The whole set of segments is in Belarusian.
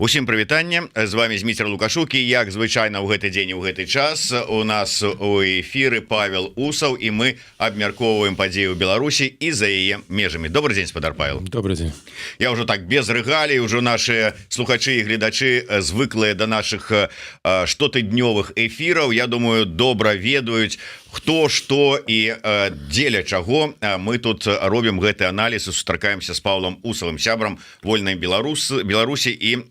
Усім прывітанне, з вами Зміцер Лукашук, і як звычайна ў гэты дзень у гэты час у нас у эфіры Павел Усаў, і мы абмяркоўваем падзеі ў Беларусі і за яе межамі. Добрый дзень, спадар Павел. Добрый дзень. Я ўжо так без рэгалій, ужо наши слухачы і гледачы звыклыя да наших штотыднёвых эфіраў. Я думаю, добра ведаюць, хто, што і дзеля чаго мы тут робім гэты аналіз і сустракаемся з Павлом Усавым, сябрам вольнай Беларусі і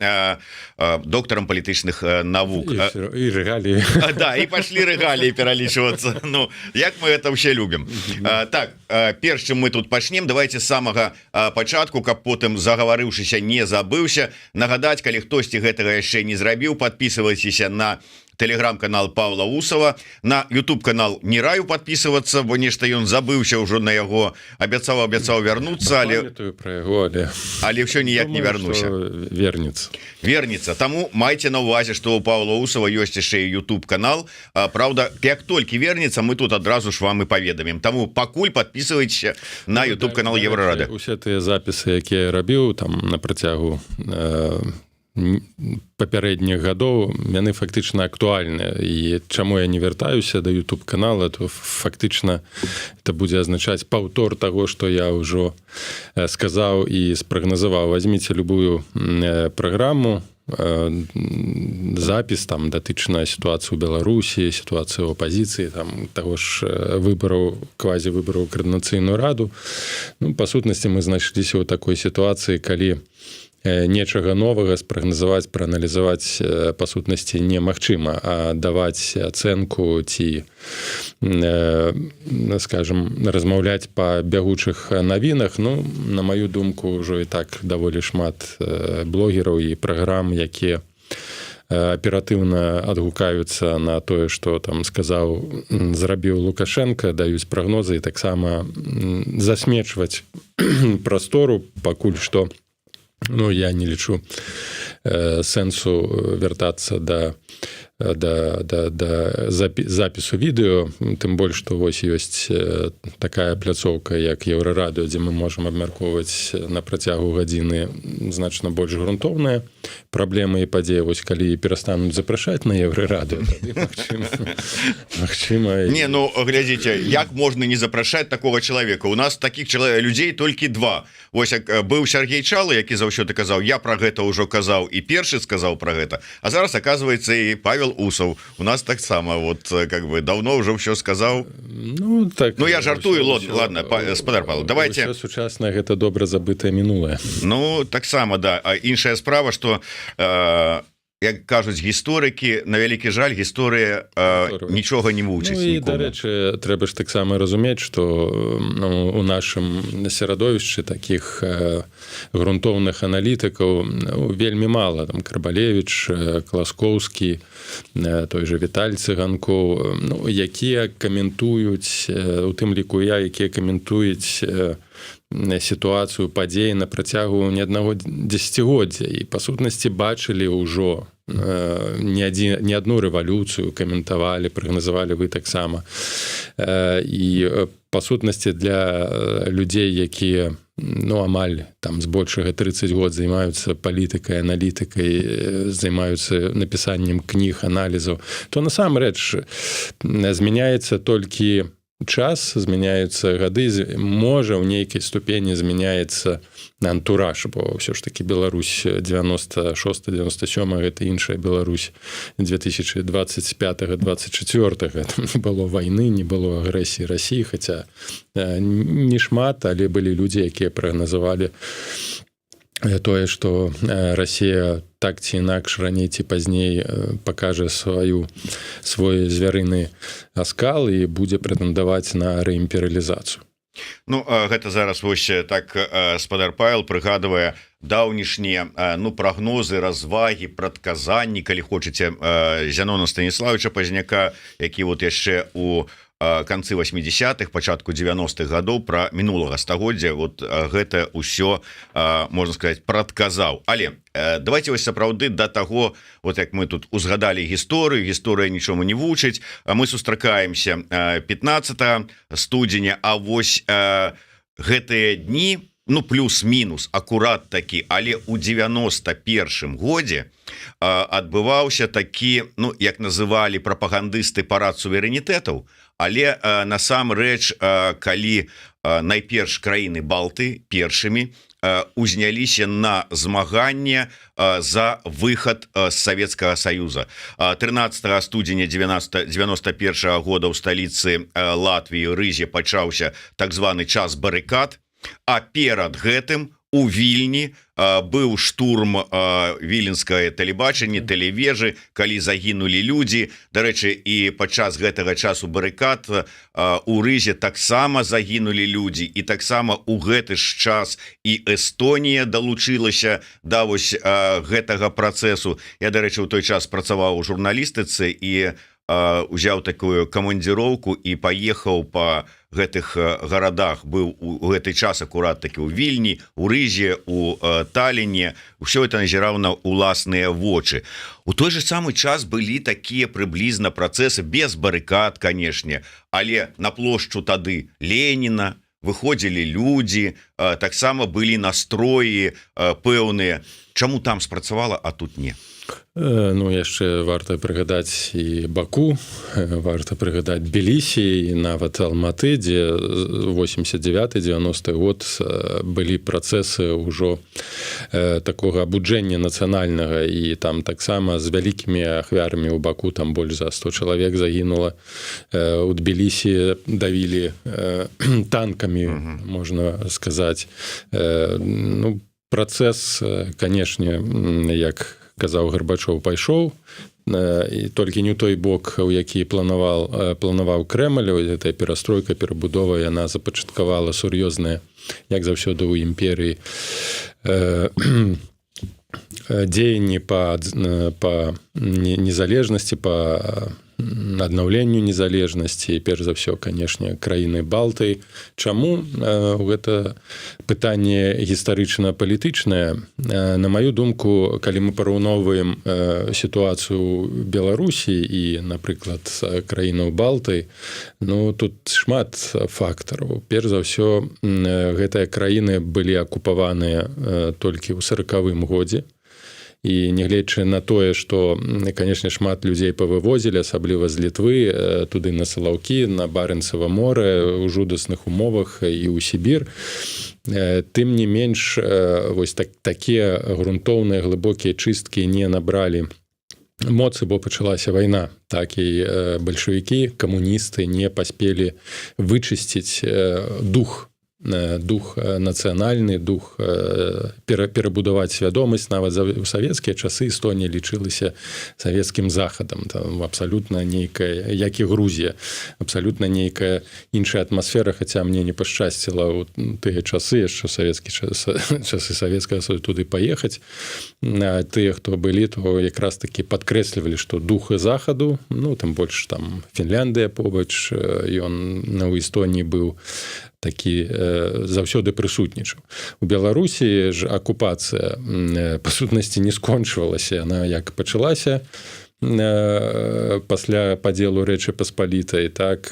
доктором палітычных навук. І рэгаліі. Да, і пашлі рэгаліі пералічвацца. Ну, як мы это ўсе любім. Так, перш чым мы тут пачнем, давайте з самага пачатку, каб потым, загаварыўшыся, не забыўся, нагадаць, калі хтосьці гэтага яшчэ не зрабіў, подписывайтеся на телеграм-канал Павла Усова, на YouTube-канал не раю подписываться, бо нешта ён забыўся ўжо на яго, абяцаў вярнуцца, але ўсё ніяк не вярнуся. Вернется. Таму майце на увазе, што у Павла Усова ёсць яшчэ і YouTube-канал. Правда, як толькі вернется, мы тут адразу ж вам і паведамім. Таму пакуль подписывайтеся на YouTube-канал Еврорады. Усе тыя запісы, якія я рабіў там на працягу папярэдніх гадоў, яны фактычна актуальныя, і чаму я не вяртаюся да YouTube канала, то фактычна это будзе азначаць паўтор таго, што я ўжо сказаў і спрагназаваў. Возьміце любую праграму, запіс там датычна сітуацыі ў Беларусі, сітуацыі ў апазіцыі, там таго ж выбараў, квазівыбараў Коардынацыйную раду. Ну, па сутнасці мы знайшліся ў такой сітуацыі, калі нечага новага спрагназаваць, прааналізаваць па сутнасці немагчыма, а даваць ацэнку ці, скажем, размаўляць па бягучых навінах, ну, на маю думку, ўжо і так даволі шмат блогераў і праграм, якія аператыўна адгукаюцца на тое, што там сказаў, зрабіў Лукашенко, даюць прагнозы і таксама засмечваць прастору, пакуль што. Ну, я не лічу сэнсу вяртацца да запісу відэо, тым больш, што вось ёсць такая пляцоўка, як Еўрарадыё, дзе мы можам абмяркоўваць на працягу гадзіны значна больш грунтоўныя праблемы і падзеі. Вось калі перастануць запрашаць на Еўрарадыё, тады магчыма... Не, ну, глядзіце, як можна не запрашаць такога чалавека? У нас такіх людзей толькі два. Вось быў Сергей Чалы, які заўсёды казаў, я пра гэта ўжо казаў і першы сказаў пра гэта, а зараз, аказваецца, і Павел Усаў. У нас таксама, вот, как бы, давно ўжо ўсё сказаў. Ну, так... Ну, я жартую, ладно, спадар Павел, давайте... Усё сучаснае, гэта добра забытае мінулае. Ну, таксама, да. А іншая справа, што... як кажуць гісторыкі, на вялікі жаль, гісторыя нічога не вучыць. Ну, і, дарэчы, трэба ж таксама разумець, што у нашым серадовішчы такіх грунтоўных аналітыкаў вельмі мала. Там Карбалевіч, Класкоўскі, той же Віталь Цыганкоў, ну, якія каментуюць, у тым ліку я, якія каментуюць сітуацыю падзеі на працягу не аднаго дзесяцігоддзя і па сутнасці бачылі ўжо не адну рэвалюцыю, каментавалі, прагназавалі вы таксама. І па сутнасці для людзей, якія, ну, амаль там збольшага 30 год займаюцца палітыкай, аналітыкай, займаюцца напісаннем кніг, аналізаў, то насамрэч змяняецца толькі час, змяняюцца гады, можа ў нейкай ступені змяняецца антураж, бо ўсё ж такі Беларусь 96-97 гэта іншая Беларусь 2025-24, там не было вайны, не было агрэсіі Расіі, хаця не шмат, але былі людзі, якія прагназавалі тое, што Расія так ці інакш раней ці пазней пакажа свой звярыны аскал і будзе прэтэндаваць на рэімперыялізацыю. Ну, гэта зараз вось так спадар Павел прыгадвае даўнішнія, ну, прагнозы, развагі, прадказанні, калі хочаце, Зянона Станіславовича Пазняка, які вот яшчэ у канцы 80-х, пачатку 90-х гадоў пра мінулага стагоддзя, вот гэта ўсё, можна сказаць, прадказаў. Але давайте вось сапраўды да таго, вот як мы тут узгадалі гісторыю, гісторыя нічому не вучыць, мы сустракаемся 15 студзеня, а вось гэтыя дні ну плюс-мінус акурат такі, але ў 91 годзе адбываўся такі, ну як называлі прапагандысты, парад суверэнітэтаў, але насамрэч калі найперш краіны Балты першымі узняліся на змаганне за выхад з Савецкага Саюза. 13 студзеня 91 года ў сталіцы Латвіі Рызе пачаўся так званы час барыкад, а перад гэтым у Вільні быў штурм віленскае тэлебачанне, тэлевежы, калі загінулі людзі. Дарэчы, і падчас гэтага часу барыкад у Рызе таксама загінулі людзі, і таксама у гэты ж час і Эстонія далучылася да вось гэтага працэсу. Я, дарэчы, у той час працаваў у журналістыцы і узяў такую камандзіроўку і паехаў па гэтых гарадах, быў у гэты час акурат такі ў Вільні, у Рызе, у Таліне. Усё это назіраў на ўласныя вочы. У той же самы час былі такія прыблізна працэсы без барыкад, канешне, але на плошчу тады Леніна выходзілі людзі, таксама былі настроі пэўныя. Чаму там спрацавала, а тут не? Ну, яшчэ варта прыгадаць і Баку, варта прыгадаць Тбілісі і нават Алматы, дзе 89-90 год былі працэсы ўжо такога абуджэння нацыянальнага, і там таксама з вялікімі ахвярамі ў Баку, там больш за 100 чалавек загінула. У Тбілісі давілі танкамі, можна сказаць. Ну, працэс, канешне, як казаў Гарбачоў, пайшоў, і толькі не ў той бок, у які планаваў Крэмль. Гэтая перастройка, перабудова, яна запачаткавала сур'ёзныя, як заўсёды ў імперыі, дзеянні па незалежнасці, па аднаўленню незалежнасці, перш за ўсё, канешне, краіны Балты. Чаму? Гэта пытанне гістарычна-палітычнае. На маю думку, калі мы параўноўваем сітуацыю Беларусі і, напрыклад, краінаў Балты, ну, тут шмат фактараў. Перш за ўсё, гэтыя краіны былі акупаваныя толькі ў 40-м годзе. І нягледзячы на тое, што, канешне, шмат людзей павывозілі, асабліва з Літвы, туды на Салаўкі, на Барэнцава море, у жудасных умовах і ў Сібір. Тым не менш, вось такія грунтоўныя глыбокія чысткі не набралі моцы, бо пачалася вайна. Так і бальшавікі, камуністы не паспелі вычысціць дух нацыянальны, дух перабудаваць свядомасць. Нават у савецкія часы Эстонія лічылася савецкім захадам. Там абсалютна нейкая, як і Грузія, абсалютна нейкая іншая атмасфера, хаця мне не пашчасціла ў тыя часы, яшчэ часы савецкага Саюза туды паехаць. Тыя, хто былі, то якраз такі падкрэслівалі, што дух захаду, ну, тым больш там Фінляндыя побач, ён у Эстонії быў такі заўсёды прысутнічаў. У Беларусі ж акупацыя па сутнасці не скончвалася. Яна як пачалася пасля падзелу Рэчы Паспалітай, так,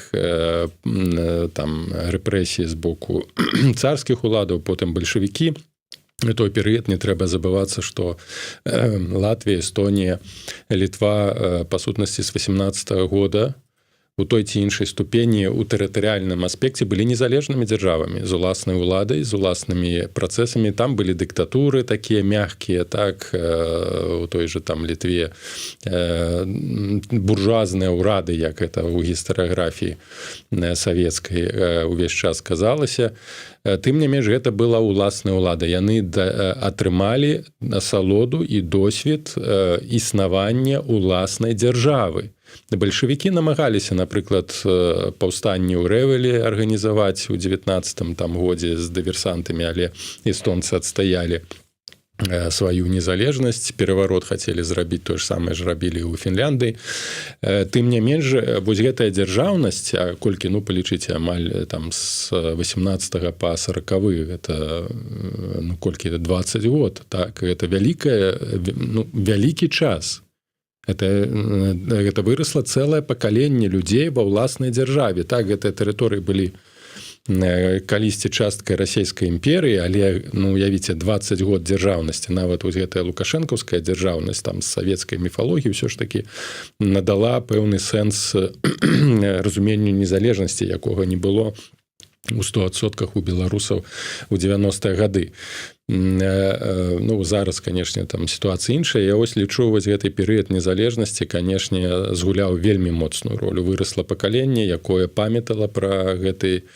там рэпрэсіі з боку царскіх уладаў, потым бальшавікі. У той перыяд не трэба забывацца, што Латвія, Эстонія, Літва, па сутнасці з 18-го года у той ці іншай ступені ў тэрытарыяльным аспекце былі незалежнымі дзяржавамі, з уласнай уладай, з уласнымі працэсамі. Там былі дыктатуры такія мяккія, так, у той же там Літве буржуазныя ўрады, як это ў гістарыяграфіі савецкай увесь час казалася. Тым не менш, гэта была ўласная ўлада. Яны атрымалі асалоду і досвед існавання ўласнай дзяржавы. Бальшавікі намагаліся, напрыклад, паўстанне ў Рэвелі арганізаваць у 19-м годзе з дыверсантамі, але эстонцы адстаялі сваю незалежнасць, пераварот хацелі зрабіць, тое ж самае ж рабілі ў Фінляндыі. Тым не менш, вось гэтая дзяржаўнасць, а колькі, ну, палічыце, амаль там з 18 па 40-ы, гэта, ну, колькі, 20 год, так, гэта вялікі час. Гэта вырасла цэлае пакаленне людзей ва ўласнай дзяржаве. Так, гэтыя тэрыторыі былі калісьці часткай расійскай імперыі, але ну уявіце 20 год дзяржаўнасці, нават вось гэтая лукашэнкаўская дзяржаўнасць там з савецкай міфалогіі ўсё ж такі надала пэўны сэнс разуменню незалежнасці, якога не было у 100% у беларусаў у 90-е гады. Ну зараз, канешне, там сітуацыя іншая. Я вось лічу, вось гэты перыяд незалежнасці, канешне, згуляў вельмі моцную ролю. Вырасла пакаленне, якое памятала пра гэты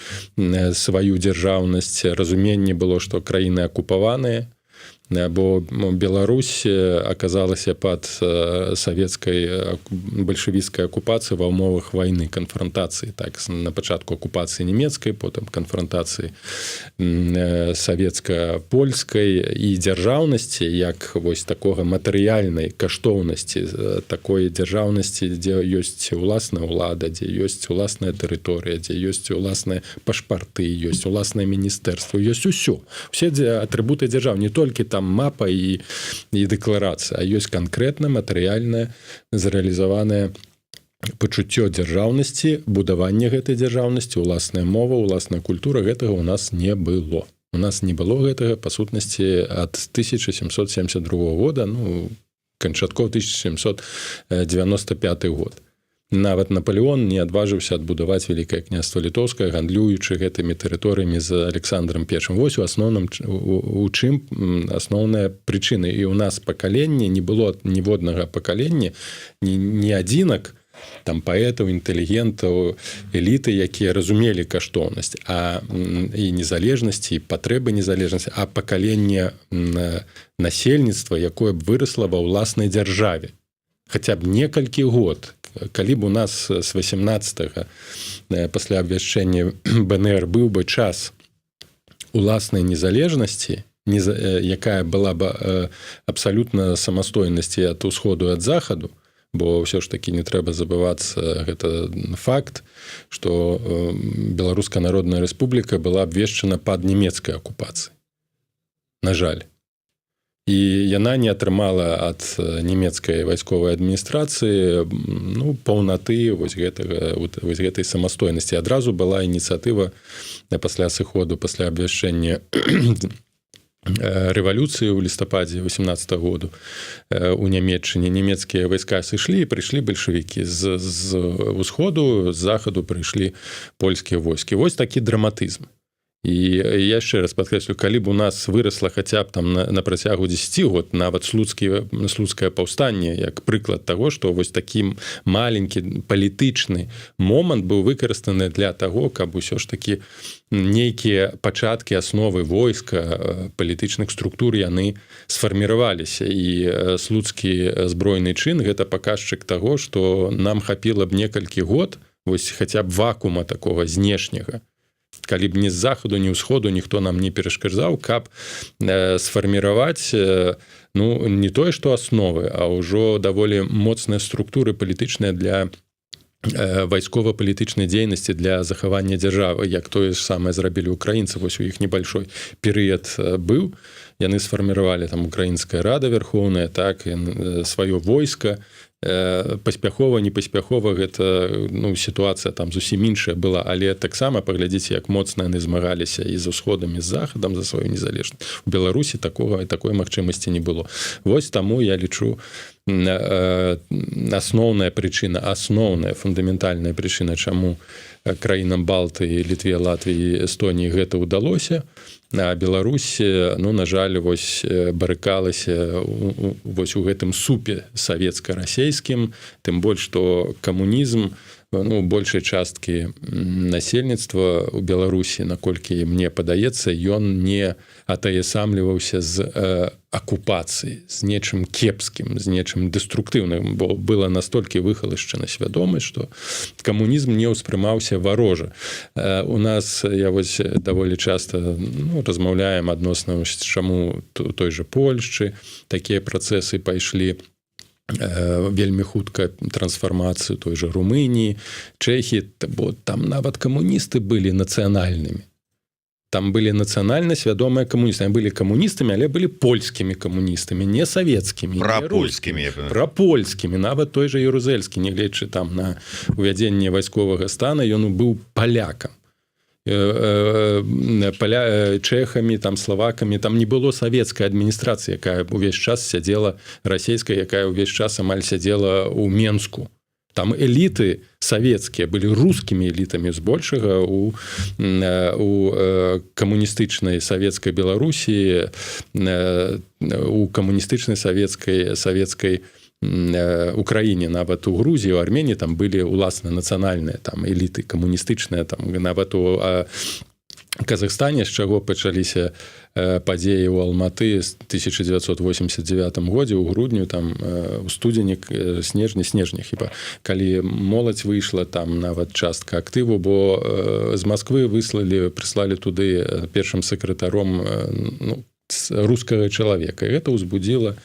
сваю дзяржаўнасць. Разуменне было, што краіны акупаваныя, бо Беларусь аказалася пад савецкай бальшавіцкай акупацыі ва ўмовах вайны, канфрантацыі. Так, на пачатку акупацыі нямецкай, потым канфрантацыі савецка-польскай і дзяржаўнасці, як вось такога матэрыяльнай каштоўнасці, такой дзяржаўнасці, дзе ёсць уласная ўлада, дзе ёсць уласная тэрыторыя, дзе ёсць уласныя пашпарты, ёсць уласнае міністэрства, ёсць усё. Усе атрыбуты дзяржавы, не толькі там мапа і дэкларацыя, а ёсць канкрэтна матэрыяльнае зрэалізаванае пачуццё дзяржаўнасці, будаванне гэтай дзяржаўнасці, уласная мова, уласная культура, гэтага ў нас не было. У нас не было гэтага, па сутнасці, ад 1772 года, ну, канчаткова 1795 год. Нават Наполеон не адважыўся адбудаваць Вялікае княства Літоўскае, гандлюючы гэтымі тэрыторыямі з Александром I. Вось у асноўным, у чым асноўная прычына. І ў нас пакаленне, не было ніводнага пакалення, ні адзінак, там паэтаў, інтэлігентаў, эліты, якія разумелі каштоўнасць, і незалежнасці, і патрэбы незалежнасці, а пакаленне насельніцтва, якое б вырасла ва ўласнай дзяржаве. Хаця б некалькі год. Калі б у нас з 18-го пасля абвяшчэння БНР быў бы час уласнай незалежнасці, якая была б абсалютна самастойнасці ад усходу і ад захаду, бо ўсё ж такі не трэба забывацца, гэта факт, што Беларуская Народная Рэспубліка была абвешчана пад нямецкай акупацыяй. На жаль. І яна не атрымала ад нямецкай вайсковай адміністрацыі ну, паўнаты вось гэтай самастойнасці. Адразу была ініцыятыва пасля сыходу, пасля абвяшчэння рэвалюцыі ў лістападзе 18 году у Нямецчыне. Нямецкія вайска сышлі і прыйшлі бальшавікі. З усходу, з захаду прыйшлі польскія войскі. Вось такі драматызм. І я яшчэ раз падкрэслю, калі б у нас вырасла хаця б там на працягу 10 год, нават слуцкае паўстанне, як прыклад таго, што вось такі маленькі палітычны момант быў выкарыстаны для таго, каб усё ж такі нейкія пачаткі асновы войска, палітычных структур яны сфарміраваліся. І слуцкі збройны чын гэта паказчык таго, што нам хапіла б некалькі год вось хаця б вакуума такога знешняга. Калі б ні з захаду, ні ўсходу ніхто нам не перашкаджаў, каб сфарміраваць ну, не тое, што асновы, а ўжо даволі моцныя структуры палітычныя для вайскова-палітычнай дзейнасці, для захавання дзяржавы, як тое ж самае зрабілі украінцы. Вось у іх небольшой перыяд быў. Яны сфарміравалі там украінская рада верхоўная, так, сваё войска. Паспяхова, непаспяхова гэта ну, сітуацыя там зусім іншая была, але таксама паглядзіце, як моцна яны змагаліся і з усходам, і з захадам за сваю незалежнасць. У Беларусі такой магчымасці не было. Вось таму я лічу асноўная прычына, асноўная фундаментальная прычына, чаму краінам Балтыі, Літве, Латвіі, Эстоніі гэта ўдалося, а Беларусь, ну, на жаль, вось барыкалася вось у гэтым супе савецка-расейскім, тым больш, што камунізм ну, большай часткі насельніцтва ў Беларусі, наколькі мне падаецца, ён не атаясамліваўся з акупацыі, з нечым кепскім, з нечым дэструктыўным, бо была настолькі выхалашчана свядомасць, што камунізм не ўспрымаўся варожа. У нас, я вось даволі часта ну, размаўляем адносна, чаму той жа Польшчы такія працэсы пайшлі вельмі хутка трансфармацыю той жа Румыніі, Чэхі, бо там нават камуністы былі нацыянальнымі. Там былі нацыянальна свядомыя камуністы. Они былі камуністамі, але былі польскімі камуністамі, не савецкімі, прапольскімі. Нават той жа Ярузельскі, нягледзячы там на увядзенне вайсковага стана, ён быў палякам. чэхамі, там славакамі, там не было савецкай адміністрацыі, якая ўвесь час сядзела расійская, якая ўвесь час амаль сядзела ў Менску. Там эліты савецкія былі рускімі элітамі збольшага у камуністычнай савецкай Беларусі, у камуністычнай савецкай Украіне, нават у Грузіі, у Арменіі там былі уласна нацыянальныя там эліты камуністычныя, там нават у Казахстане, з чаго пачаліся падзеі ў Алматы з 1989 годзе, у грудню, там, у студзені, снежні хіба, калі моладзь выйшла, там нават частка актыву, бо з Масквы прыслалі туды першым сакратаром рускага чалавека. І гэта ўзбудзіла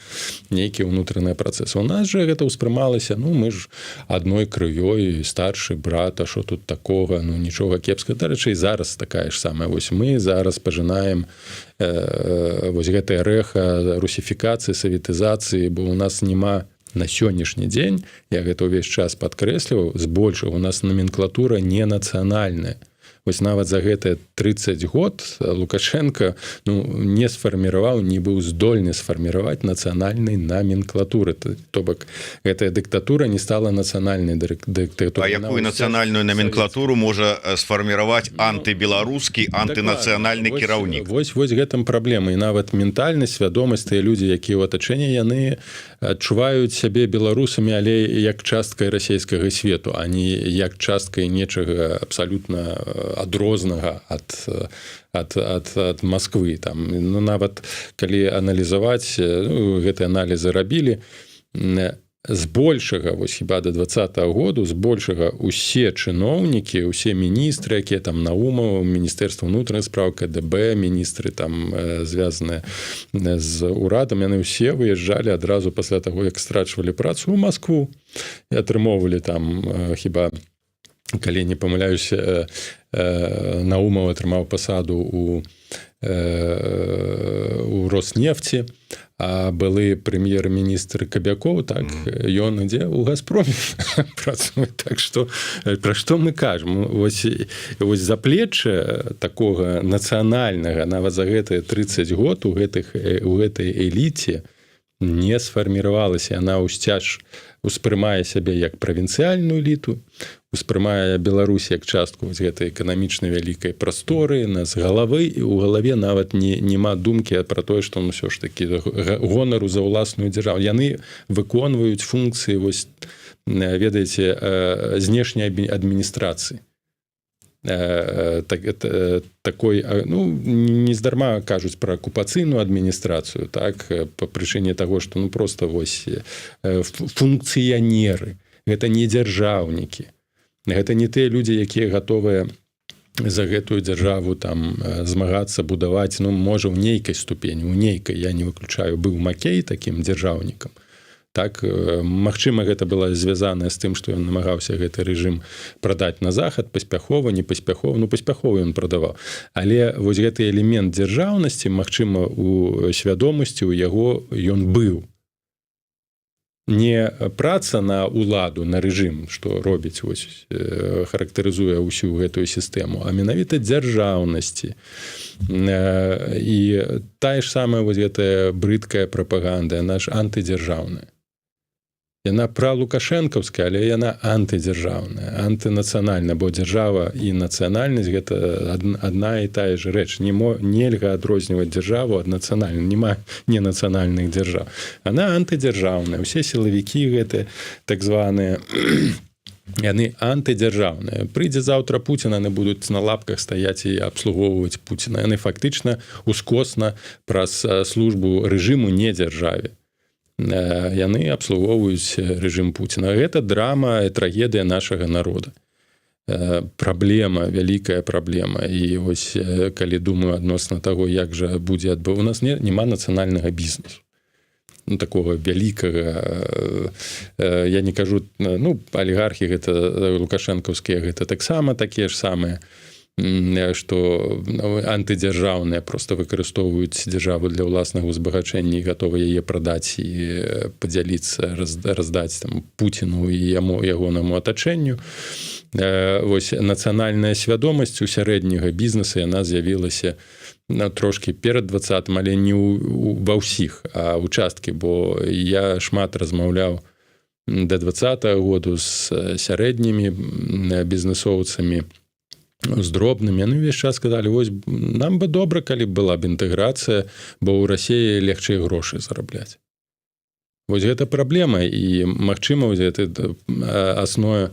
нейкія ўнутраныя працэсы. У нас жа гэта ўспрымалася, мы ж адной крывёй, старшы брат, а што тут такога, нічога кепскага. Дарэчы, і зараз такая ж самая. Вось мы зараз пажынаем вось гэтае рэха русіфікацыі, саветызацыі, бо у нас няма на сённяшні дзень, я гэта ўвесь час падкрэсліваў, збольшага у нас номенклатура не нацыянальная. Вось нават за гэтыя 30 год Лукашенко не сфарміраваў, не быў здольны сфарміраваць нацыянальнай номенклатуры. То бок, гэтая дыктатура не стала нацыянальнай дыктатурай. А якую нацыянальную номенклатуру можа сфарміраваць антыбеларускі, антынацыянальны кіраўнік? Вось гэтым праблема. І нават ментальнасць, свядомасць, тыя людзі, якія ў атачэнні, яны адчуваюць сябе беларусамі, але як часткай расійскага свету, а не як часткай нечага абсалютна адрознага ад Масквы. Там, нават калі аналізаваць, гэтыя аналізы рабілі, збольшага, вось хіба да 20-го году, збольшага усе чыноўнікі, усе міністры, якія там Наумаў, Міністэрства ўнутраных спраў, КДБ, міністры там звязаныя з урадам, яны ўсе выязджалі адразу пасля таго, як страчвалі працу ў Маскву і атрымоўвалі там хіба, калі не памыляюся, Наумаў атрымаў пасаду у Роснефці, а былы прэм'ер-міністр Кабякоў, так, ён ідзе ў Газпроме працуе. Так што, пра што мы кажам? Вось заплечча такога нацыянальнага, нават за гэтыя 30 год у гэтай эліце не сфарміравалася. Яна ўсцяж успрымае сябе як правінцыяльную эліту, успрымае Беларусь як частку гэтай эканамічнай вялікай прасторы, нас галавы, і ў галаве нават няма думкі пра тое, што ўсё ж такі гонару за ўласную дзяржаву. Яны выконваюць функцыі, вось, ведаеце, знешняй адміністрацыі. Такой, нездарма кажуць пра акупацыйную адміністрацыю, так, па прычыне таго, што проста вось функцыянеры, гэта не дзяржаўнікі, гэта не тыя людзі, якія гатовыя за гэтую дзяржаву там змагацца, будаваць, можа, ў нейкай ступені, у нейкай, я не выключаю, быў Макей такім дзяржаўнікам. Так, магчыма, гэта было звязанае з тым, што ён намагаўся гэты рэжым прадаць на захад, паспяхова, не паспяхова, паспяхова ён прадаваў. Але вось гэты элемент дзяржаўнасці, магчыма, у свядомасці ў яго ён быў. Не праца на ўладу, на рэжым, што робіць, вось, характарызуе ўсю гэтую сістэму, а менавіта дзяржаўнасці. І тая ж самая вось гэтая брыдкая прапаганда, яна ж антыдзяржаўная. Яна пралукашэнкаўская, але яна антыдзяржаўная, антынацыянальная, бо дзяржава і нацыянальнасць – гэта адна і тая ж рэч. Нельга адрозніваць дзяржаву ад нацыянальнай, няма ненацыянальных дзяржаў. Яна антыдзяржаўная. Усе сілавікі гэтыя, так званыя, яны антыдзяржаўныя. Прыйдзе заўтра Пуцін, яны будуць на лапках стаяць і абслугоўваць Пуціна. Яны фактычна ускосна праз службу рэжыму не дзяржаве. Яны абслугоўваюць рэжым Пуціна. Гэта драма і трагедыя нашага народа. Праблема, вялікая праблема. І вось, калі думаю адносна таго, як жа будзе адбывацца, у нас няма нацыянальнага бізнесу. Такого вялікага, я не кажу, алігархі гэта лукашэнкаўскія, гэта таксама такія ж самыя, што антыдзяржаўныя, проста выкарыстоўваюць дзяржаву для ўласнага ўзбагачэння і гатовы яе прадаць і падзяліцца, раздаць там Пуціну і ягонаму атачэнню. вось нацыянальная свядомасць у сярэдняга бізнеса яна з'явілася трошки перад 20-м, але не ва ўсіх участкі, бо я шмат размаўляў да 20-го году з сярэднімі бізнесоўцамі, з дробнымі. Яны ўвесь час сказалі, вось нам бы добра, калі б была б інтэграцыя, бо ў Расіі легчэй грошы зарабляць. Вось гэта праблема, і магчыма, гэта асноўная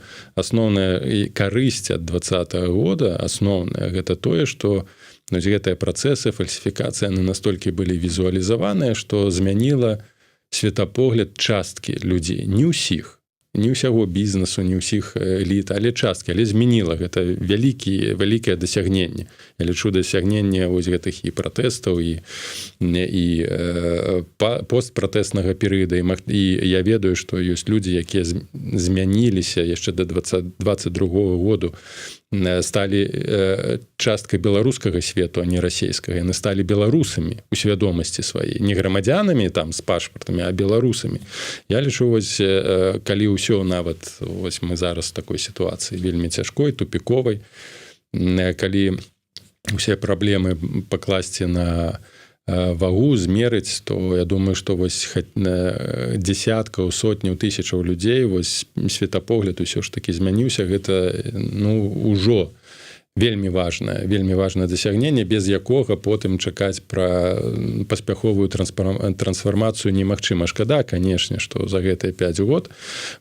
карысць ад 20-го года, асноўная, гэта тое, што гэтыя працэсы, фальсіфікацыі, яны настолькі былі візуалізаваныя, што змяніла светапогляд часткі людзей, не ўсіх, не ўсяго бізнесу, не ўсіх эліт, але часткі, але змяніла, гэта вялікае дасягненне. Я лічу дасягненне вось гэтых і пратэстаў, і постпратэснага перыяда, і я ведаю, што ёсць людзі, якія змяніліся яшчэ да 22-го году, сталі часткай беларускага свету, а не расійскага. Яны сталі беларусамі у свядомасці сваёй, не грамадзянамі там з пашпартамі, а беларусамі. Я лічу, вось калі ўсё нават вось мы зараз в такой сітуацыі вельмі цяжкой, тупіковай, калі усе праблемы пакласці на вагу, змерыць, то я думаю, што вось дзесяткаў, сотняў тысячаў людзей вось светапогляд усё ж такі змяніўся. Гэта ўжо вельмі важнае дасягненне, без якога потым чакаць пра паспяховую трансфармацыю немагчыма. Шкада, канешне, што за гэтыя 5 год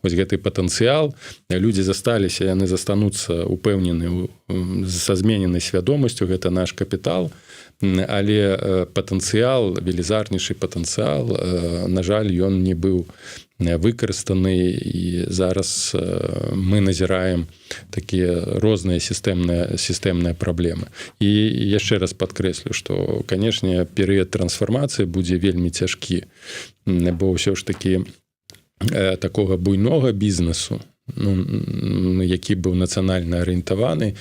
вось гэты патэнцыял, людзі засталіся, яны застануцца упэўнены са змененай свядомасцю, гэта наш капітал, але патэнцыял, велізарнейшы патэнцыял, на жаль, ён не быў выкарыстаны, і зараз мы назіраем такія розныя сістэмныя праблемы. І яшчэ раз падкрэслю, што, канешне, перыяд трансфармацыі будзе вельмі цяжкі, бо ўсё ж такі такога буйнога бізнесу, які быў нацыянальна арыентаваны,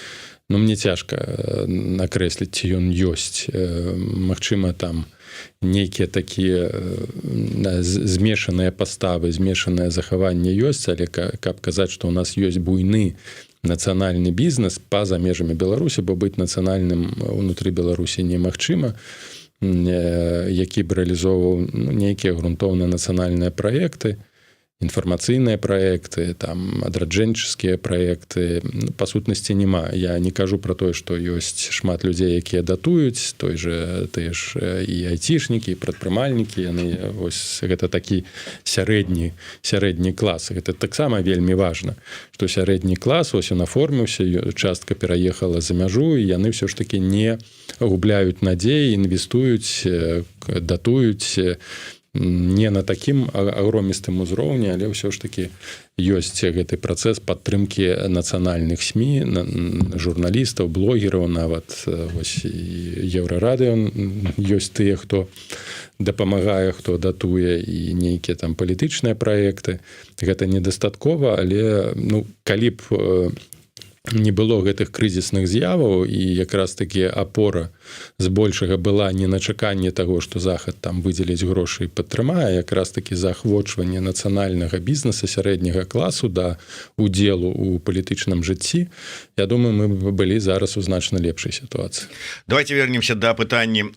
мне цяжка накрэсліць, ці ён ёсць. Магчыма, там нейкія такія змешаныя паставы, змешанае захаванне ёсць, але каб казаць, што ў нас ёсць буйны нацыянальны бізнес па-за межамі Беларусі, бо быць нацыянальным унутры Беларусі немагчыма, які б рэалізоўваў нейкія грунтоўныя нацыянальныя праекты, інфармацыйныя праекты, там адраджэнчыцкія праекты, па сутнасці няма. Я не кажу пра тое, што ёсць шмат людзей, якія датуюць, тыя ж і айцішнікі, і прадпрымальнікі, яны вось гэта такі сярэдні клас. Гэта таксама вельмі важна, што сярэдні клас ось ён аформіўся, частка пераехала за мяжу, і яны ўсё ж такі не губляюць надзеі, інвестуюць, датуюць, не на такім агромістым узроўні, але ўсё ж такі ёсць гэты працэс падтрымкі нацыянальных СМІ, журналістаў, блогераў, нават вось Еўрарадыё ёсць тыя, хто дапамагае, хто датуе, і нейкія там палітычныя праекты. Гэта недастаткова, але калі б не было гэтых крызісных з'яваў, і якраз такі апора збольшага была не на чаканне таго, што Захад там выдзеліць грошы і падтрымае, якраз такі заахвочванне нацыянальнага бізнеса сярэдняга класу да удзелу ў палітычным жыцці, я думаю, мы былі зараз у значна лепшай сітуацыі. Давайте вернемся да пытання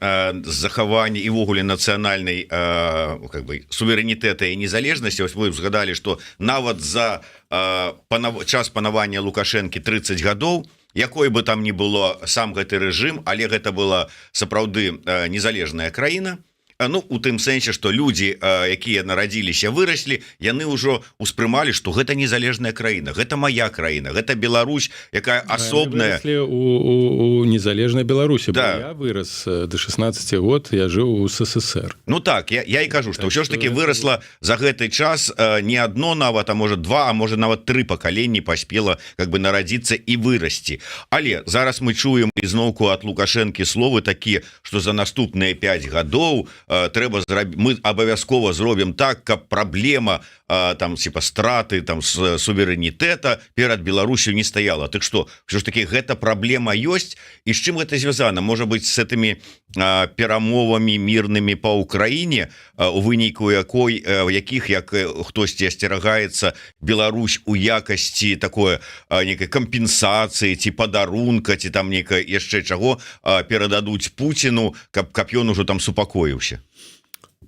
захавання і ўвогуле нацыянальнай суверэнітэта і незалежнасці. Вось вы згадалі, што нават за час панавання Лукашэнкі 30 гадоў, якой бы там ни было сам гэты рэжым, але гэта была сапраўды незалежная краіна. У тым сэнсе, што людзі, якія нарадзіліся, выраслі, яны ўжо ўспрымалі, што гэта незалежная краіна, гэта моя краіна, гэта Беларусь, якая асобная. У незалежнай Беларусі, да. Я вырас до 16 год, я жыў у СССР. Так, я і кажу, што ўсё ж таки вырасла за гэты час не адно нават, а можа 2, а можа нават 3 пакаленні паспела нарадзіцца і вырасці. Але зараз мы чуем ізноўку ад Лукашэнкі словы такія, што за наступныя 5 гадоў трэба зрабіць, мы абавязкова зробім так, каб праблема там типа страты там суверэнітэта перад Беларусью не стаяла. Так что все ж таки гэта праблема ёсць, і з чым гэта звязана? Можа быть с этими перамовамі мірнымі по Украіне, у выніку якіх, як хтосьці асцерагаецца, Беларусь у якасці такое некай кампенсацыі ці падарунка ці там некае яшчэ чаго перададуць Пуціну, каб ён ужо там супакоіўся.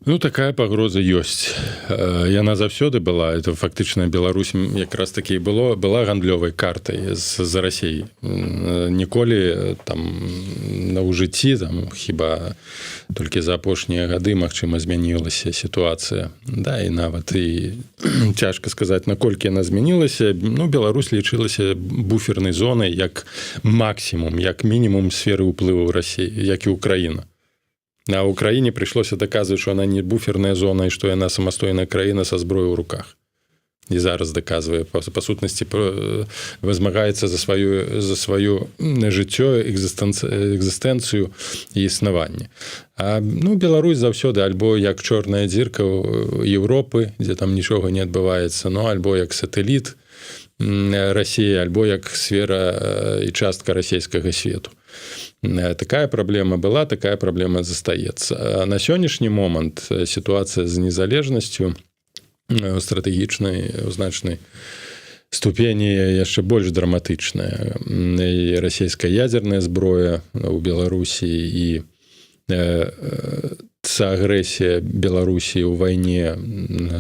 Ну, такая пагроза ёсць. Яна заўсёды была. Это фактычна Беларусь якраз таки была гандлёвай картай з Расіяй. Ніколі там ў жыцці, там хіба толькі за апошнія гады, магчыма, змянілася сітуацыя. Да, і нават і цяжка сказаць, наколькі яна змянілася. Ну, Беларусь лічылася буфернай зонай як максімум, як мінімум сферы ўплыву Расіі, як і Украіна. А Украине пришлось доказывать, что она не буферная зона, и что она самостойная краина со зброей в руках. И зараз доказывая, по сутности, возмагается за свое жыццё, экзистенцию и існаванне. А ну, Беларусь заўсёды альбо як чорная дзірка Европы, где там нічога не адбываецца, ну, альбо як сателлит России, альбо як сфера и частка расійскага свету. Такая праблема была, такая праблема застаецца. На сённяшні момант сітуацыя з незалежнасцю стратэгічнай у значнай ступені яшчэ больш драматычная. І расійская ядерная зброя у Беларусі і агрэсія Беларусі ў вайне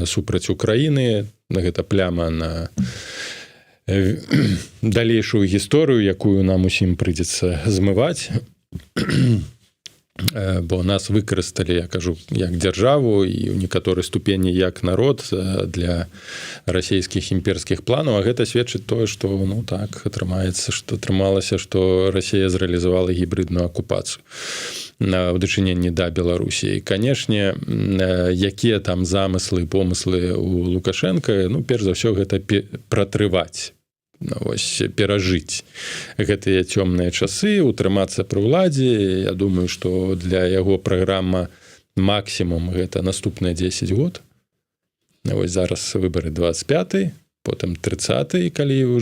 супраць Украіны, гэта пляма на далейшую гісторыю, якую нам усім прыйдзецца змываць, бо нас выкарысталі, я кажу, як дзяржаву і ў некаторай ступені як народ для расійскіх імперскіх планаў, а гэта сведчыць тое, што ну так атрымалася, што Расія зрэалізавала гібридную акупацыю в дачыненні да Беларусі. І, канешне, якія там замыслы, помыслы у Лукашенка, ну, перш за ўсё, гэта пратрываць, вось, перажыць гэтыя цёмныя часы, утрымацца пры ўладзе. Я думаю, што для яго праграма максімум гэта наступныя 10 год. Вось зараз выбары 25-й, потым 30-й, калі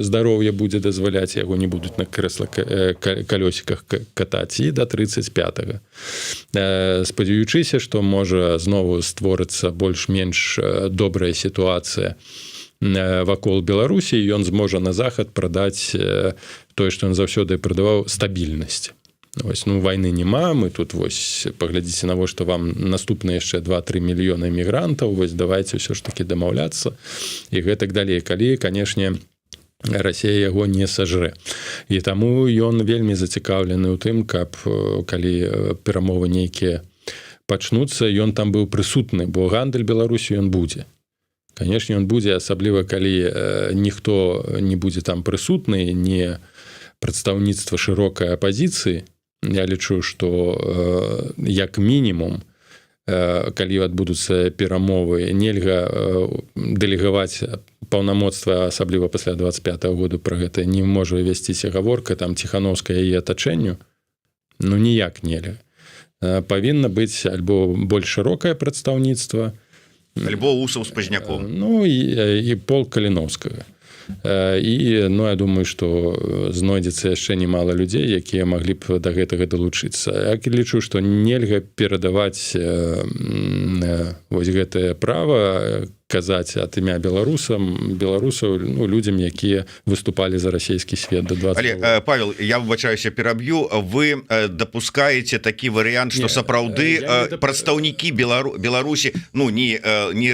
здароўе будзе дазваляць, яго не будуць на калёсіках катаць, і да 35-го. Спадзяючыся, што можа знову створыцца больш-менш добрая сітуацыя вакол Беларусі, і ён зможа на захад прадаць тое, што ён заўсёды прадаваў, стабільнасць. Вось, ну, вайны няма, мы тут вось паглядзіце, навошта вам наступныя яшчэ 2-3 мільёны мігрантаў, вось давайце ўсё ж такі дамаўляцца і гэтак далей, калі, канешне, Расія яго не сажрэ. І таму ён вельмі зацікаўлены ў тым, каб калі перамовы нейкія пачнуцца, ён там быў прысутны, бо гандаль Беларусі ён будзе. Канешне, ён будзе, асабліва калі ніхто не будзе там прысутны, не прадстаўніцтва шырокай апазіцыі. Я лічу, што як мінімум, калі адбудуцца перамовы, нельга дэлегаваць паўнамоцтва, асабліва пасля 25-го году, пра гэта не можа весціся гаворка, там Ціхановская і атачэнню, ну ніяк нельга. Павінна быць альбо больш шырокае прадстаўніцтва, альбо Усаў з Пазняком. Ну, і полк Каліновскага. І, ну, я думаю, што знойдзецца яшчэ немало людзей, якія маглі б да гэтага далучыцца. Я лічу, што нельга перадаваць вось гэтае права казаць ад імя беларусаў, ну, людзям, якія выступалі за расійскі свет до 20. Але, Павел, я выбачаюся, пераб'ю, вы дапускаеце такі варыянт, што сапраўды прадстаўнікі Беларусі, ну, не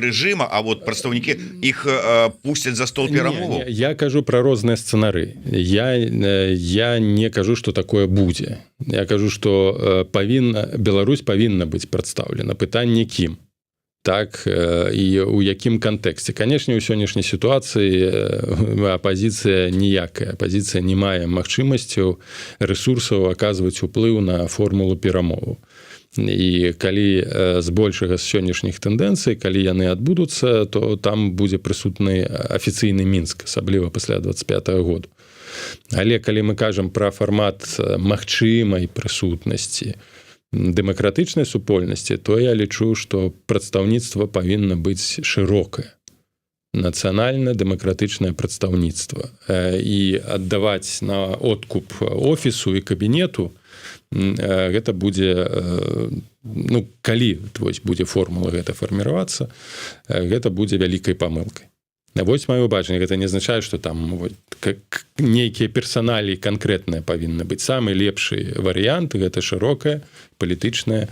рэжыма, а вот прадстаўнікі іх пусцяць за стол перамоваў? Я кажу пра розныя сцэнары. Я не кажу, што такое будзе. Я кажу, што Беларусь павінна быць прадстаўлена. Пытанне кім? Так, і ў якім кантэксце. Канешне, у сённяшняй сітуацыі апазіцыя ніякая. Апазіцыя не мае магчымасцяў, рэсурсаў аказваць уплыў на формулу перамоваў. І калі збольшага з сённяшніх тэндэнцый, калі яны адбудуцца, то там будзе прысутны афіцыйны Мінск, асабліва пасля 25-го году. Але калі мы кажам пра фармат магчымай прысутнасці, дэмакратычнай супольнасці, то я лічу, што прадстаўніцтва павінна быць шырокае, нацыянальна-дэмакратычнае прадстаўніцтва, і аддаваць на откуп офісу і кабінету гэта будзе, ну, калі будзе формула гэта фарміравацца, гэта будзе вялікай памылкай. Вось маё бачанне, гэта не азначае, што там нейкія персаналіі канкрэтныя павінны быць. Самы лепшы варыянт гэта шырокае палітычнае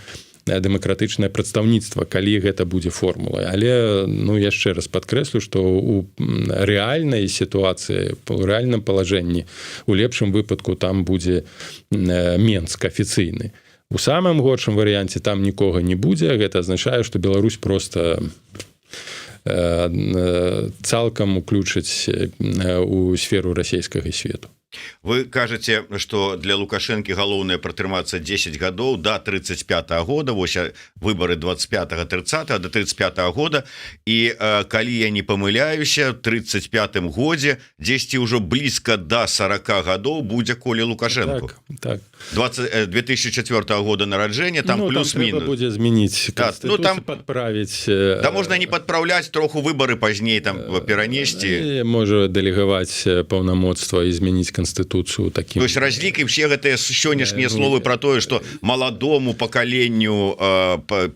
дэмакратычнае прадстаўніцтва, калі гэта будзе формулай. Але, ну, яшчэ раз падкрэслю, што у рэальнай сітуацыі, у рэальным палажэнні, у лепшым выпадку там будзе Менск афіцыйны. У самым горшым варыянце там нікога не будзе, гэта азначае, што Беларусь проста цалкам уключыць у сферу расійскага свету. Вы кажаце, што для Лукашэнкі галоўнае пратрымацца 10 гадоў да 35-го года, вось выбары 25-30 до 35-го года, і калі я не памыляюся, в 35-м годзе дзесьці ўжо блізка да 40 гадоў будзе Коля Лукашенко. Так. 2004 года нараджэння, там плюс-мінус. Трэба будзе змяніць канстытуцыю, падправіць. Да можна не падпраўляць, троху выбары пазней там перанесці. Можа дэлегаваць паўнамоцтва і змяніць канстытуцыю такім. То есть разлік і все гэтыя сённяшнія словы про тое, што маладому пакаленню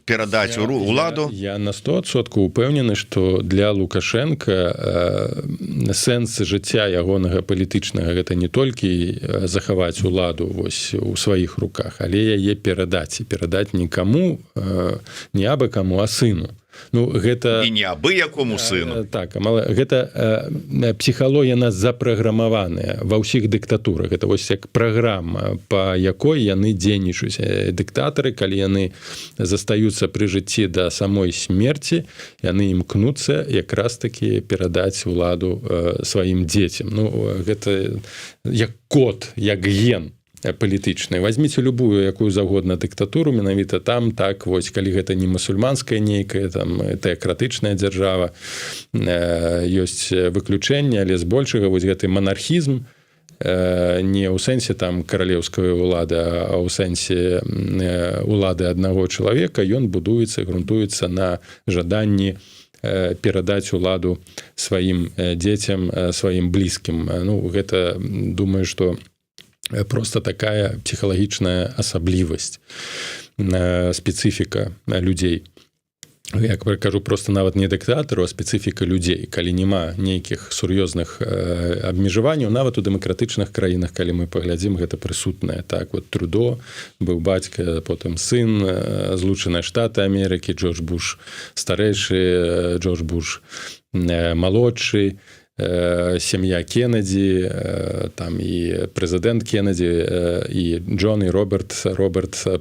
перадаць уладу. Я на 100% упэўнены, што для Лукашенка сэнс жыцця ягонага палітычнага гэта не толькі захаваць уладу вось у сваіх руках, але яе перадаць нікаму, не абы каму, а сыну. Ну, гэта... І не абы якому сыну. Так, гэта псіхалогія нас запраграмаваная ва ўсіх дыктатурах. Гэта вось як праграма, па якой яны дзейнічаюць. Дыктатары, калі яны застаюцца пры жыцці да самой смерці, яны імкнуцца якраз такі перадаць уладу сваім дзецям. Ну, гэта як код, як ген палітычнай. Вазьміце любую якую загодна дыктатуру, менавіта там, так, вось, калі гэта не мусульманская нейкая, там, тэакратычная дзяржава, ёсць выключэнне, але збольшага вось гэты манархізм, не ў сэнсе там каралеўская ўлада, а ў сэнсе улады аднаго чалавека, ён будуецца, грунтуецца на жаданні перадаць уладу сваім дзецям, сваім блізкім. Ну, гэта, думаю, што просто такая псіхалагічная асаблівасць, спецыфіка людзей. Як кажу, просто нават не дыктатару, а спецыфіка людзей. Калі няма нейкіх сур'ёзных абмежаванняў, нават у дэмакратычных краінах, калі мы паглядзім, гэта прысутнае. Так, вот Трудо быў бацька, потым сын, Злучаныя Штаты Амерыкі, Джордж Буш старэйшы, Джордж Буш малодшы, сям'я Кеннеді, там і прэзідэнт Кеннеді, і Джон, і Роберт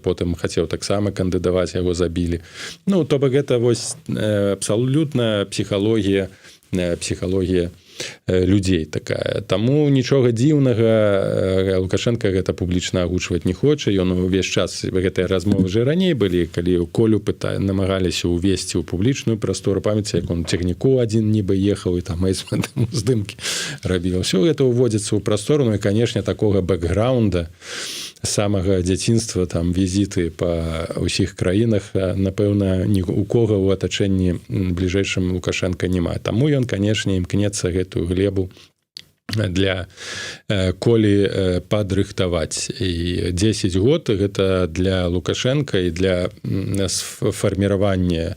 потым хацеў таксама кандыдаваць, яго забілі. Ну, то бок гэта вось абсалютна псіхалогія людзей такая. Таму нічога дзіўнага, Лукашенко гэта публічна агучваць не хоча, ён увесь час, гэтыя размовы вже раней былі, калі Колю намагаліся увесці ў публічную прастору, памяці, як он цягніку адзін нібы ехаў і там здымкі рабіў. Усё гэта уводзіцца ў прастору, ну і, канешне, такога бэкграунда самага дзяцінства, там, візіты па ўсіх краінах, напэўна, ні у кога ў атачэнні бліжэйшым Лукашенка няма. Таму ён, канешне, імкнецца гэтую глебу для Колі падрыхтаваць. І 10 год гэта для Лукашенка і для фарміравання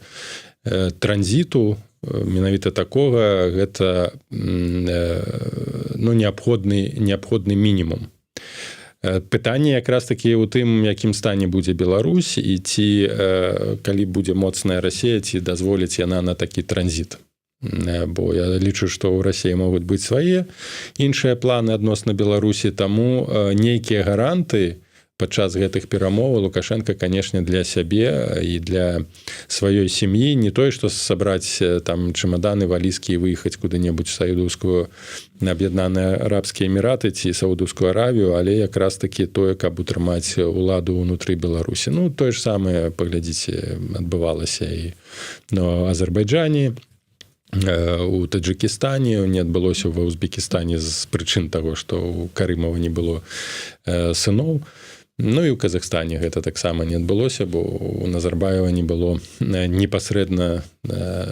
транзіту менавіта такога, гэта неабходны мінімум. Пытанне якраз такі ў тым, якім стане будзе Беларусь, і ці, калі будзе моцная Расія, ці дазволіць яна на такі транзіт. Бо я лічу, што ў Расіі могуць быць свае іншыя планы адносна Беларусі, таму нейкія гаранты падчас гэтых перамоваў Лукашенко, канешне, для сябе і для сваёй сям'і, не тое, што сабраць там чемаданы валізкі і выехаць куды-небудзь у Саудаўскую Аб'яднаныя Арабскія Эміраты ці Саудаўскую Аравію, але якраз такі тое, каб утрымаць уладу ўнутры Беларусі. Ну, тое ж самае, паглядзіце, адбывалася і на Азербайджане, у Таджикістане, не адбылося ва Узбекістане з прычын таго, што у Карымова не было сыноў. Ну і ў Казахстане гэта таксама не адбылося, бо у Назарбаева не было непасрэдна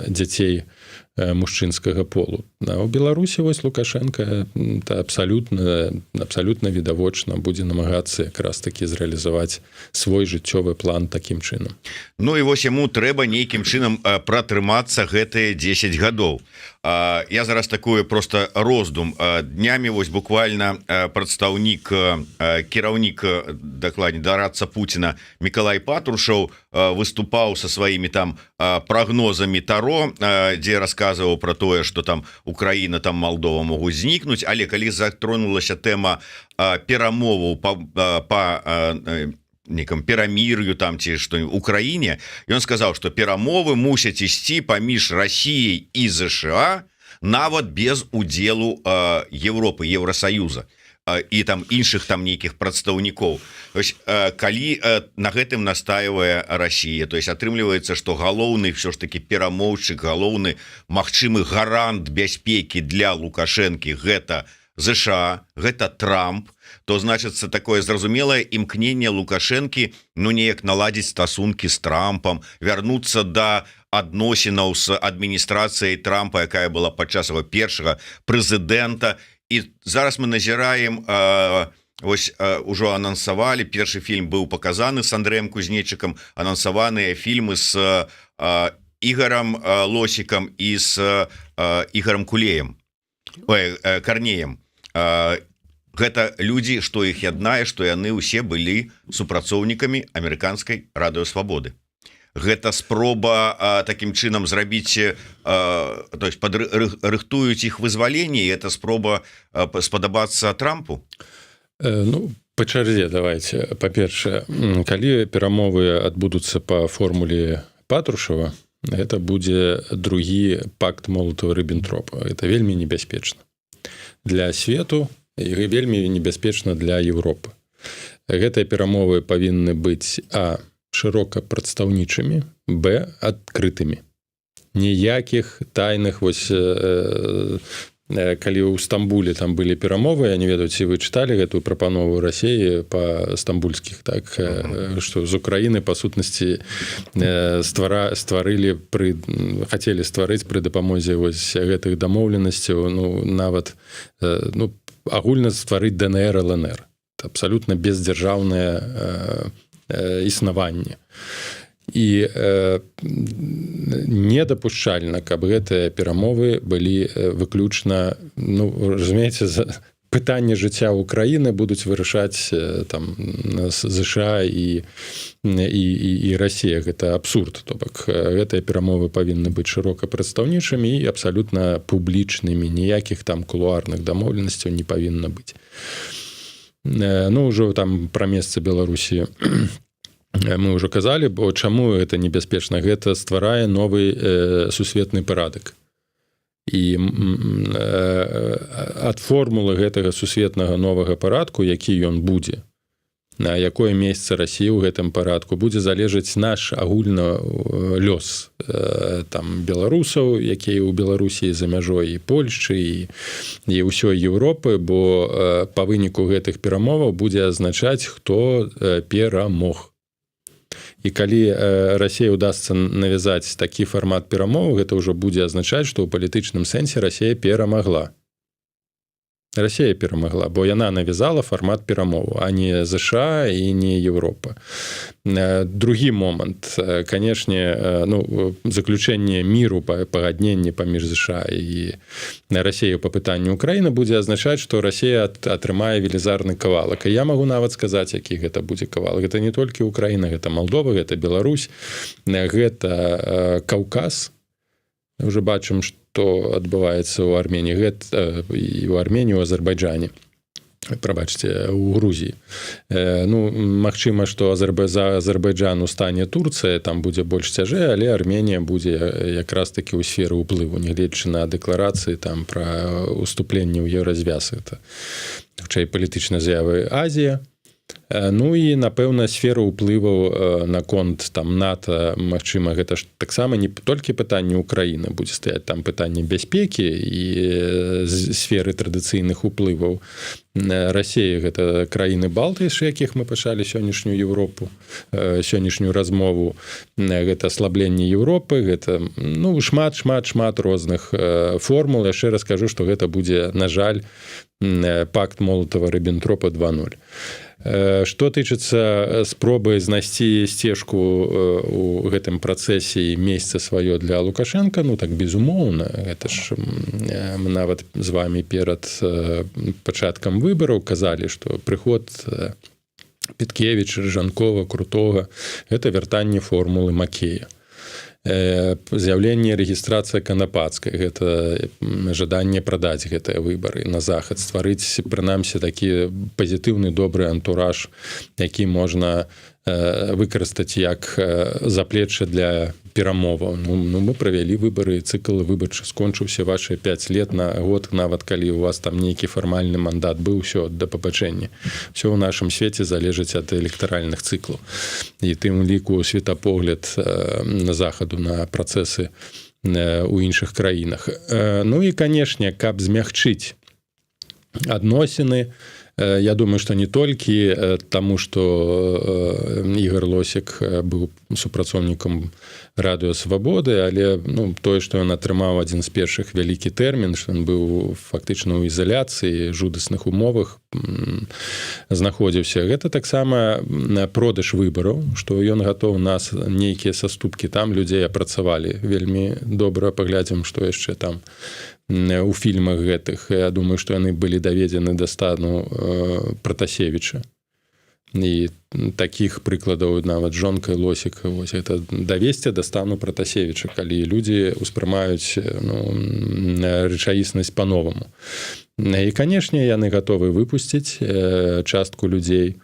дзяцей мужчынскага полу. А ў Беларусі вось Лукашенко абсалютна відавочна будзе намагацца якраз такі зрэалізаваць свой жыццёвы план такім чынам. Ну і вось яму трэба нейкім чынам пратрымацца гэтыя 10 гадоў. Я зараз такое просто роздум. Днямі вось буквально прадстаўнік кіраўнік дакладней дарадца Пуціна Мікалай Патрушаў выступаў со сваімі там прагнозамі Таро, дзе расказваў про тое, что там Украіна, там Молдова могуць знікнуць, але калі затронулася тэма перамоваў па некам перамір'ю там ці што ў Украіне, ён сказаў, што перамовы мусяць ісці паміж Расіяй і ЗША нават без удзелу Европы, Еўрасаюза і там іншых там нейкіх прадстаўнікоў. То есть калі на гэтым настаивае Расія, то есть атрымліваецца, што галоўны все ж таки перамоўшчык, галоўны магчымы гарант бяспекі для Лукашэнкі гэта ЗША, гэта Трамп, то значыцца такое зразумелае імкненне Лукашэнкі неяк наладзіць стасункі з Трампам, вярнуцца да адносінаў з адміністрацыяй Трампа, якая была падчас яго першага прэзідэнта. І зараз мы назіраем, вось ужо анансавалі, першы фільм быў паказаны з Андрэем Кузнечыкам, анансаваныя фільмы з Ігарам Лосікам і з Ігарам Карнеем. Гэта людзі, што іх яднае, што яны ўсе былі супрацоўнікамі амерыканскай радыёсвабоды. Гэта спроба такім чынам зрабіць, то есть рыхтуюць іх вызваленне, і это спроба спадабацца Трампу? Ну, па чарзе давайте. Па-першае, калі перамовы адбудуцца па формуле Патрушева, гэта будзе другі пакт Молотава-Ріббентропа. Это вельмі небяспечна для свету і вельмі небяспечна для Европы. Гэтыя перамовы павінны быць шырока прадстаўнічымі, адкрытымі. Ніякіх тайных, вось калі ў Стамбуле там былі перамовы, я не ведаю, ці вы чыталі гэтую прапанову Расіі па стамбульскіх, так, што з Украіны па сутнасці хацелі стварыць пры дапамозе вось гэтых дамоўленасцяў, нават агульна стварыць ДНР, ЛНР. Абсалютна бездзяржаўнае існаванне. І недапушчальна, каб гэтыя перамовы былі выключна, разумееце, пытанне жыцця Украіны будуць вырашаць там ЗША і Расія. Гэта абсурд. То бок гэтыя перамовы павінны быць шырока прадстаўнічымі і абсалютна публічнымі. Ніякіх там кулуарных дамоўленасцяў не павінна быць. Ўжо там пра месца Беларусі мы ўжо казалі, бо чаму гэта небяспечна? Гэта стварае новы сусветны парадак. І ад формулы гэтага сусветнага новага парадку, які ён будзе, на якое месца Расіі ў гэтым парадку, будзе залежаць наш агульны лёс там беларусаў, якія ў Беларусі за мяжой і Польшчы, і ўсёй Европы, бо па выніку гэтых перамоваў будзе азначаць, хто перамог. І калі Расіі ўдасца навязаць такі фармат перамоў, гэта ўжо будзе азначаць, што ў палітычным сэнсе Расія перамагла. Расія перамагла, бо яна навязала фармат перамову, а не ЗША і не Европа. Другі момант, канешне, заключэнне міру, пагадненне паміж ЗША і Расіяй па пытанню Украіны будзе азначаць, што Расія атрымае велізарны кавалак. І я магу нават сказаць, які гэта будзе кавалак. Гэта не толькі Украіна, гэта Молдова, гэта Беларусь, гэта Каўказ. Уже бачым, што адбываецца ў Арменіі, гэта і ў Арменіі, у Азербайджане, прабачце, у Грузіі. Магчыма, што за Азербайджану стане Турцыя, там будзе больш цяжэй, але Арменія будзе якраз такі ў сферы ўплыву, нягледзячы на дэкларацыі там пра уступленне ў Еўразвяз. Это хутчэй палітычнай з'явы Азія. Ну і напэўна сфера ўплываў наконт там НАТО, магчыма гэта ж таксама не толькі пытанне Украіны будзе стаяць, там пытанне бяспекі і сферы традыцыйных уплываў. Расія гэта краіны Балтыі, з якіх мы пачалі сённяшнюю Еўропу, сённяшнюю размову, гэта аслабленне Еўропы, гэта ну шмат розных формул. Яшчэ раз кажу, што гэта будзе, на жаль, пакт Молатава-Ріббентропа 2.0. Што тычыцца спробы знайсці сцежку у гэтым працэсе і месца сваё для Лукашенка, ну так безумоўна, гэта ж мы нават з вами перад пачаткам выбараў казалі, што прыход Петкевіча, Жанкова, Крутога гэта вяртанне формулы Макея. З'яўленне рэгістрацыя Канапацкай, гэта жаданне прадаць гэтыя выбары на захад, стварыць прынамсі такі пазітыўны добры антураж, які можна выкарыстаць як заплечча для перамоваў. Ну, мы правялі выбары, цыкл выбарчы скончыўся, вашыя 5 лет на год, нават калі у вас там нейкі фармальны мандат быў, ўсё да пабачэння. Усё ў нашым свеце залежыць ад электаральных цыклаў. І тым ліку светапогляд на захаду на працэсы у іншых краінах. Ну і, канешне, каб змягчыць адносіны, я думаю, што не толькі таму, што Ігор Лосік быў супрацоўнікам Радыё Свабоды, але ну, тое, што ён атрымаў адзін з першых вялікі тэрмін, што ён быў фактычна ў ізаляцыі, жудасных умовах знаходзіўся. Гэта таксама продаж выбараў, што ён гатоў нас нейкія саступкі там людзей апрацавалі. Вельмі добра паглядзім, што яшчэ там у фільмах гэтых. Я думаю, што яны былі даведзены да стану Пратасевіча. І такіх прыкладаў нават жонка Лосіка, вось гэта давесці да стану Пратасевіча, калі людзі ўспрымаюць рэчаіснасць па-новаму. І, канешне, яны гатовы выпусціць частку людзей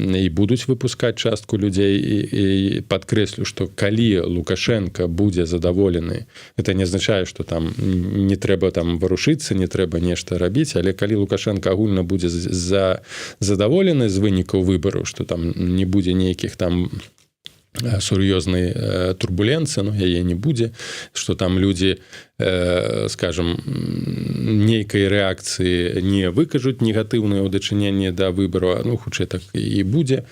і будуць выпускаць частку людзей. І падкрэслю, што калі Лукашенко будзе задаволены, гэта не азначае, што там не трэба там варушыцца, не трэба нешта рабіць, але калі Лукашенко агульна будзе задаволены з вынікаў выбараў, што там не будзе нейкіх там сур'ёзнай турбуленцыі, ну, яе не будзе, што там людзі, скажам, нейкай рэакцыі не выкажуць негатыўнае ў дачыненні да выбараў, ну, хутчэй так і будзе.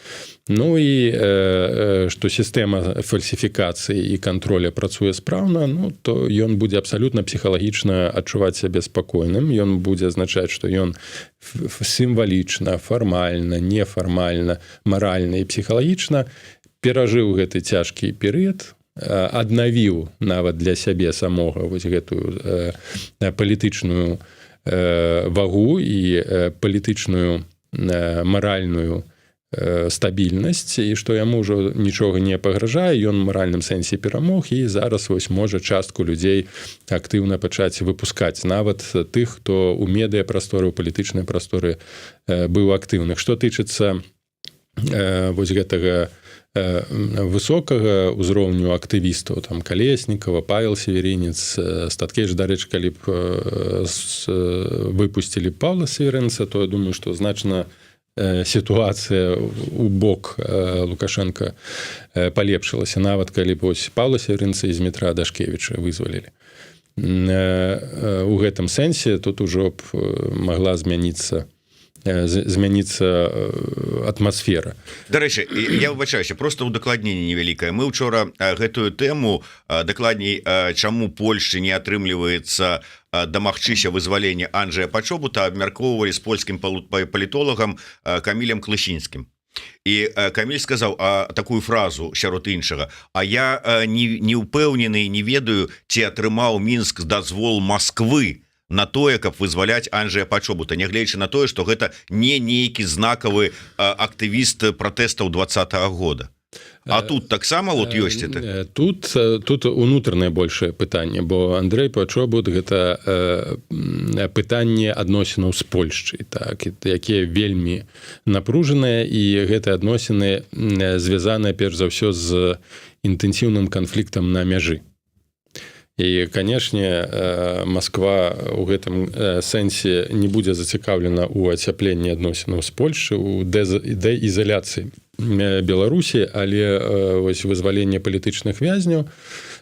Ну і што сістэма фальсіфікацыі і кантроля працуе спраўна, ну, то ён будзе абсалютна псіхалагічна адчуваць сябе спакойным. Ён будзе азначаць, што ён сімвалічна, фармальна, нефармальна, маральна і псіхалагічна перажыў гэты цяжкі перыяд, аднавіў нават для сябе самога вось гэтую палітычную вагу і палітычную маральную стабільнасць, і што яму ўжо нічога не пагражае, ён у маральным сэнсе перамог, і зараз вось можа частку людзей актыўна пачаць выпускаць, нават тых, хто ў медыяпрасторы, у палітычнай прасторы быў актыўны. Што тычыцца вось гэтага высокага ўзроўню актывістаў, там Калеснікава, Павел Северинец, Статкевіч, дарэчы, калі б выпусцілі Павла Северинца, то я думаю, што значна сітуацыя у бок Лукашенка палепшылася, нават калі б ось Павла Северинца і Змітра Дашкевіча вызвалілі. У гэтым сэнсе тут ужо б магла змяніцца атмасфера. Дарэчы, я выбачаюся, просто удакладненне невялікае. Мы учора гэтую тэму, дакладней, чаму Польшчы не атрымліваецца дамагчыся вызвалення Анджэя Пачобута, абмяркоўвалі з польскім палітолагам Камілем Клышінскім. І Каміль сказаў такую фразу сярод іншага: а я не ўпэўнены, не ведаю, ці атрымаў Мінск дазвол Масквы на тое, каб вызваляць Анджэя Пачобута, нягледзячы на тое, што гэта не нейкі знакавы актывіст пратэстаў 20-го года. А тут таксама вот ёсць это? Тут унутранае большае пытанне, бо Андрэй Пачобут гэта пытанне адносінаў з Польшчай, так, якія вельмі напружаныя, і гэтыя адносіны звязаныя перш за ўсё з інтэнсіўным канфліктам на мяжы. І, канешне, Масква ў гэтым сэнсе не будзе зацікаўлена ў ацяпленні адносінаў з Польшчы, у дэізаляцыі Беларусі, але вось вызваленне палітычных вязняў.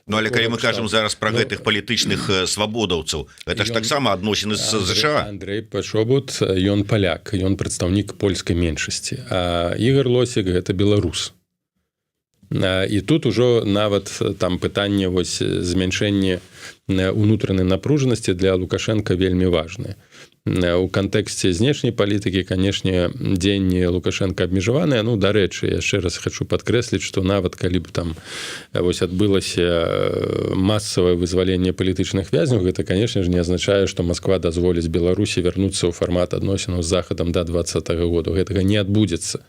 Ну, але калі мы кажам зараз пра гэтых палітычных свабодаўцаў, гэта ж таксама адносіны з ЗША. Андрэй Пачобут, ён паляк, ён прадстаўнік польскай меншасці, а Ігор Лосік гэта беларус. І тут ужо нават там пытанне вось змяншэння унутранай напружанасці для Лукашенка вельмі важнае. У кантэксце знешняй палітыкі, канешне, дзеянні Лукашенка абмежаваныя. Ну, дарэчы, яшчэ раз хочу падкрэсліць, што нават калі б там вось адбылася масавае вызваленне палітычных вязняў, гэта, канешне ж, не азначае, што Масква дазволіць Беларусі вярнуцца ў фармат адносінаў з Захадам да 2020 года. Гэтага не адбудзецца.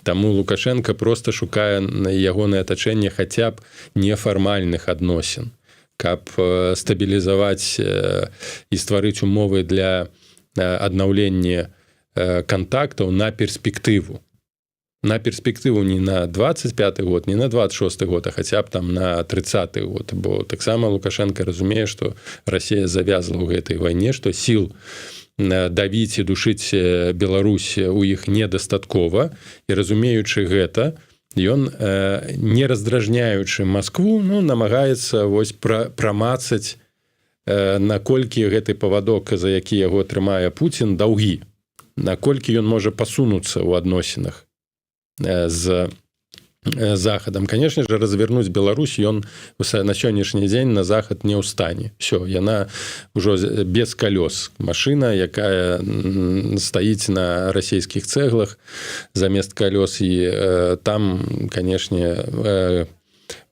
Таму Лукашенко просто шукае ягонае атачэнне хаця б нефармальных адносін, каб стабілізаваць і стварыць умовы для аднаўлення кантактаў на перспектыву. На перспектыву не на 25 год, не на 26 год, а хаця б там на 30 год. Бо таксама Лукашенко разумее, што Расія завязла ў гэтай вайне, што сіл давіць і душыць Беларусь у іх недастаткова, і разумеючы гэта, ён, не раздражняючы Маскву, ну, намагаецца вось прамацаць, наколькі гэты павадок, за які яго трымае Пуцін, даўгі, наколькі ён можа пасунуцца ў адносінах з Захадам. Конечно же, развернуць Беларусь ён на сённяшні дзень на Захад не ў стане. Всё, яна ўжо без калёс. Машына, якая стаіць на расійскіх цэглах замест калёс, і там, канешне,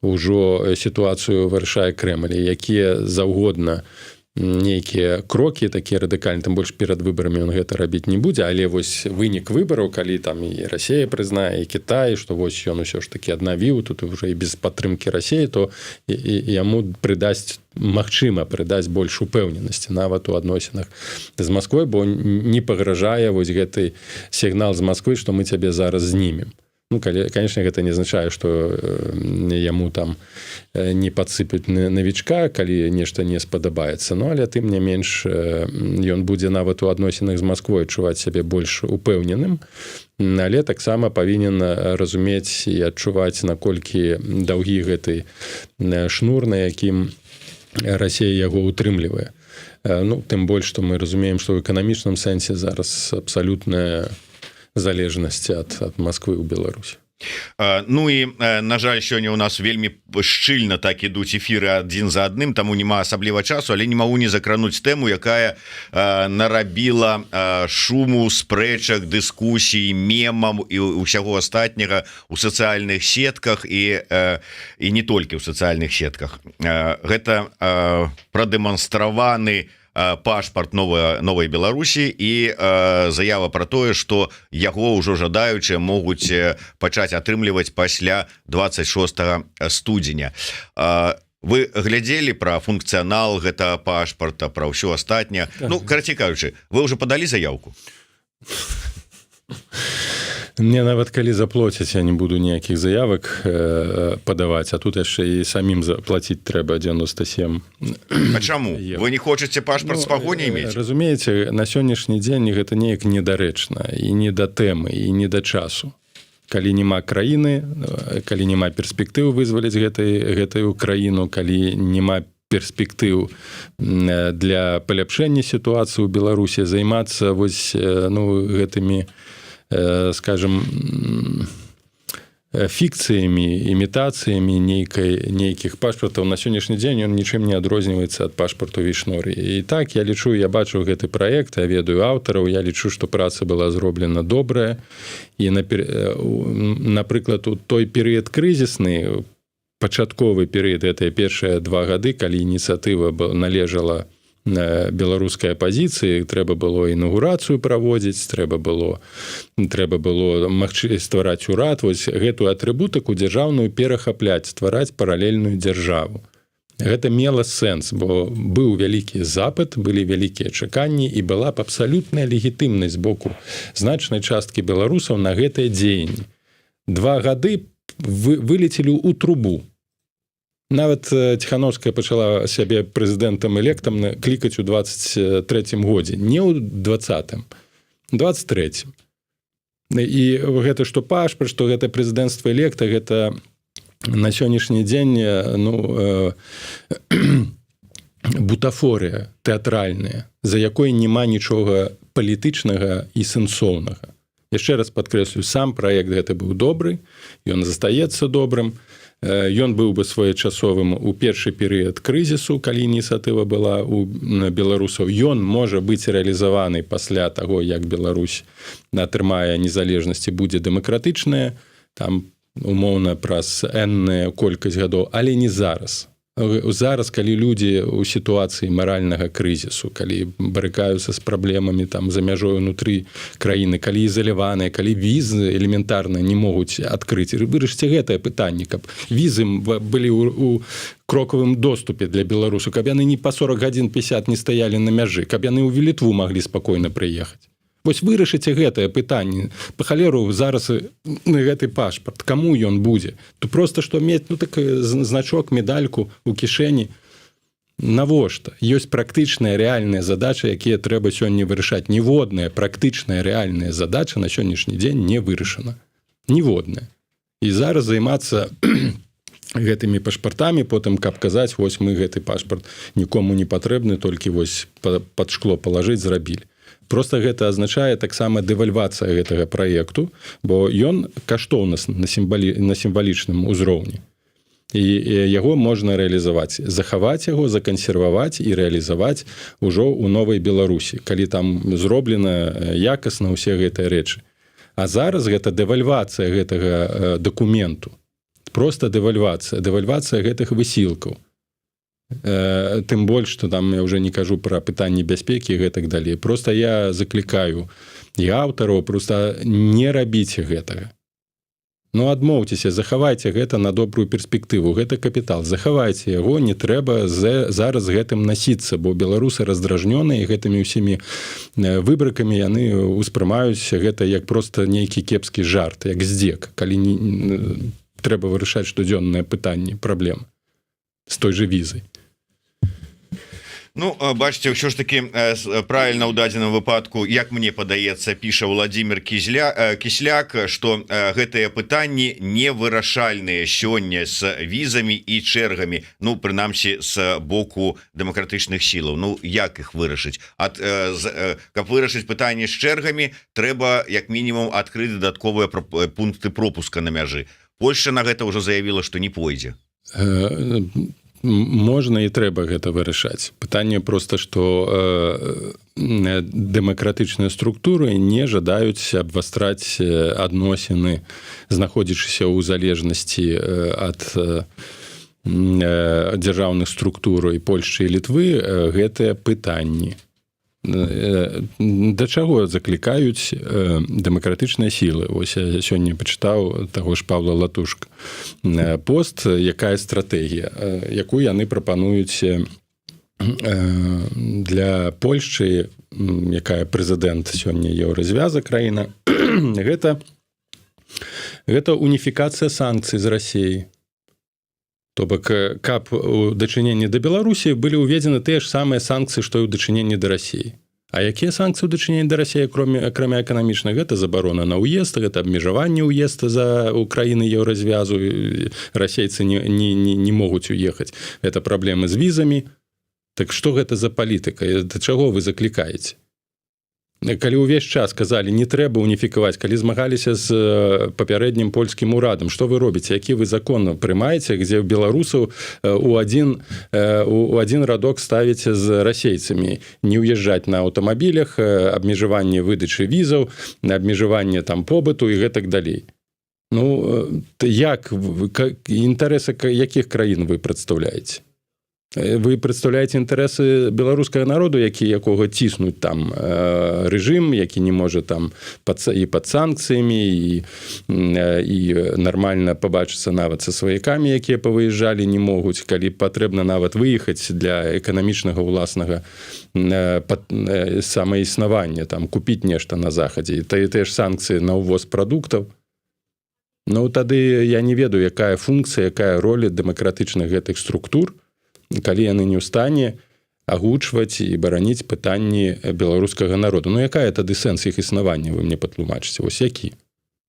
ўжо сітуацыю вырашае Крэмль, якія заўгодна нейкія крокі такія радыкальныя, тым больш перад выбарамі ён гэта рабіць не будзе, але вось вынік выбараў, калі там і Расія прызнае, і Кітай, што вось ён усё ж такі аднавіў, тут уже і без падтрымкі Расіі, то яму прыдасць, магчыма, прыдасць больш упэўненасці нават у адносінах з Масквой, бо не пагражае вось гэты сігнал з Масквы, што мы цябе зараз знімем. Ну, конечно, гэта не азначае, што яму там не падсыпюць навічка, калі нешта не спадабаецца. Ну, але тым не менш, ён будзе нават у адносінах з Масквой адчуваць сябе больш упэўненым, але таксама павінен разумець і адчуваць, наколькі даўгі гэты шнур, на якім Расія яго утрымлівае. Ну, тым больш, што мы разумеем, што ў эканамічным сэнсе зараз абсалютная залежнасці ад Масквы ў Беларусі. Ну і, на жаль, сёння ў нас вельмі шчыльна так ідуць эфіры адзін за адным, таму няма асабліва часу, але не магу не закрануць тэму, якая нарабіла шуму, спрэчак, дыскусій, мемам і ўсяго астатняга ў сацыяльных сетках і не толькі ў сацыяльных сетках. Гэта прадэманстраваны пашпарт новай Беларусі і заява пра тое, што яго ўжо жадаючыя могуць пачаць атрымліваць пасля 26 студзеня. Вы глядзелі пра функцыянал гэтага пашпарта, пра ўсё астатняе? Ну, карацей кажучы, вы ўжо падалі заявку? Мне нават калі заплоцяць, я не буду ніякіх заявак падаваць, а тут яшчэ і самім заплаціць трэба 97. А чаму? Вы не хочаце пашпарт з пагоняй мець? Разумееце, на сённяшні дзень гэта неяк недарэчна, і не да тэмы, і не да часу. Калі няма краіны, калі няма перспектыў вызваліць гэтую краіну, калі няма перспектыў для паляпшэння сітуацыі ў Беларусі, займацца вось, ну, гэтымі, скажем, фікцыямі, імітацыямі нейкіх пашпартаў, на сённяшні дзень ён нічым не адрозніваецца ад пашпарту Вішноры. І так, я лічу, я бачу гэты праект, я ведаю аўтараў, я лічу, што праца была зроблена добрая. І, напрыклад, у той перыяд крызісны, пачатковы перыяд, гэта першыя 2 гады, калі ініцыятыва належала беларускай апазіцыі, трэба было інаўгурацыю праводзіць, трэба было ствараць урад, вось гэтую атрыбутыку дзяржаўную перахапляць, ствараць паралельную дзяржаву. Гэта мела сэнс, бо быў вялікі запыт, былі вялікія чаканні і была б абсалютная легітымнасць з боку значнай часткі беларусаў на гэтае дзеянне. 2 гады вылецелі ў трубу. Нават Ціхановская пачала сябе прэзідэнтам-электам клікаць у 23-м годзе, не ў 20-м, 23-м. І гэта што пашпарт, што гэта прэзідэнцтва электа, гэта на сённяшні дзень бутафорыя тэатральная, за якой няма нічога палітычнага і сэнсоўнага. Яшчэ раз падкрэслю, сам праект гэты быў добры, ён застаецца добрым, ён быў бы своечасовым у першы перыяд крызісу, калі ініцыятыва была у беларусаў. Ён можа быць рэалізаваны пасля таго, як Беларусь атрымае незалежнасць і будзе дэмакратычная, там умоўна праз энную колькасць гадоў, але не зараз. Зараз, калі людзі ў сітуацыі маральнага крызісу, калі барыкаюцца з праблемамі там за мяжой унутры краіны, калі ізаляваныя, калі візы элементарна не могуць адкрыць. Вырашце гэтае пытанне, каб візы былі ў крокавым доступе для беларусаў, каб яны не па 40 гадзін 50 не стаялі на мяжы, каб яны ў Літву маглі спакойна прыехаць. Вось вырашыце гэтае пытанне. Па халеру зараз гэты пашпарт, каму ён будзе? То проста што мець значок, медальку ў кішэні. Навошта? Ёсць практычная рэальная задача, якія трэба сёння вырашаць. Ніводная практычная рэальная задача на сённяшні дзень не вырашана. Ніводная. І зараз займацца гэтымі пашпартамі, потым каб казаць, вось мы гэты пашпарт нікому не патрэбны, толькі вось пад шкло палажыць, зрабілі. Просто гэта азначае таксама дэвальвацыя гэтага праекту, бо ён каштоўнасны на сімвалічным узроўні. І яго можна рэалізаваць, захаваць яго, закансерваваць і рэалізаваць ужо ў новай Беларусі, калі там зроблена якасна ўсе гэтыя рэчы. А зараз гэта дэвальвацыя гэтага дакументу. Просто дэвальвацыя гэтых высілкаў. Тым больш, што там я ўжо не кажу пра пытанні бяспекі і гэтак далей. Просто я заклікаю і аўтараў проста не рабіце гэтага. Ну, адмоўцеся, захавайце гэта на добрую перспектыву. Гэта капітал. Захавайце яго, не трэба зараз гэтым насіцца, бо беларусы раздражнёныя гэтымі ўсімі выбрыкамі, яны ўспрымаюць гэта як проста нейкі кепскі жарт, як здзек, калі трэба вырашаць штодзённае пытанне, праблем з той жа візай. Ну, бачите, ўсё ж таки правильно ў дадзеным выпадку, як мне падаецца, піша Владимир Кісляк, што гэтыя пытанні не вырашальныя сёння з візамі і чэргамі, ну, прынамсі, з боку дэмакратычных сілаў. Ну, як іх вырашыць? Каб вырашыць пытанне з чэргамі, трэба, як мінімум, адкрыць дадатковыя пункты пропуска на мяжы. Польшча на гэта ўжо заявіла, што не пойдзе. Можна і трэба гэта вырашаць. Пытанне проста, што дэмакратычныя структуры не жадаюць абвастраць адносіны, знаходзячыся ў залежнасці ад дзяржаўных структур і Польшчы і Літвы гэтыя пытанні. Да чаго заклікаюць дэмакратычныя сілы? Вось я сёння пачытаў таго ж Павла Латушка пост, якая стратэгія, якую яны прапануюць для Польшчы, якая прэзідэнт сёння еўразвяза краіна. Гэта уніфікацыя санкцый з Расіі. То бок, каб у дачыненні да Беларусі былі ўведзены тыя ж самыя санкцыі, што і ў дачыненні да Расіі. А якія санкцыі ў дачыненні да Расіі, акрамя эканамічных? Гэта забарона на ўезд, гэта абмежаванне ўезда за краіны еўразвязу. Расейцы не могуць уехаць. Гэта праблемы з візамі. Так што гэта за палітыка? Да чаго вы заклікаеце? Калі ўвесь час казалі, не трэба уніфікаваць, калі змагаліся з папярэднім польскім урадам, што вы робіце, які вы закон прымаеце, дзе беларусаў у адзін радок ставіце з расейцамі, не ўязджаць на аўтамабілях, абмежаванне выдачы візаў, абмежаванне там побыту і гэтак далей. Ну, як інтарэсы якіх краін вы прадстаўляеце? Вы прадстаўляеце інтарэсы беларускага народу, якога ціснуць там рэжым, які не можа там і пад санкцыямі, і нармальна пабачыцца нават са сваякамі, якія павыязджалі, не могуць, калі патрэбна нават выехаць для эканамічнага ўласнага самаіснавання, там купіць нешта на захадзе. Тыя ж санкцыі на ўвоз прадуктаў. Ну тады я не ведаю, якая функцыя, якая роля дэмакратычных гэтых структур, калі яны не ў стане агучваць і бараніць пытанні беларускага народу. Ну якая тады сэнс іх існавання, вы мне патлумачыце, вось які?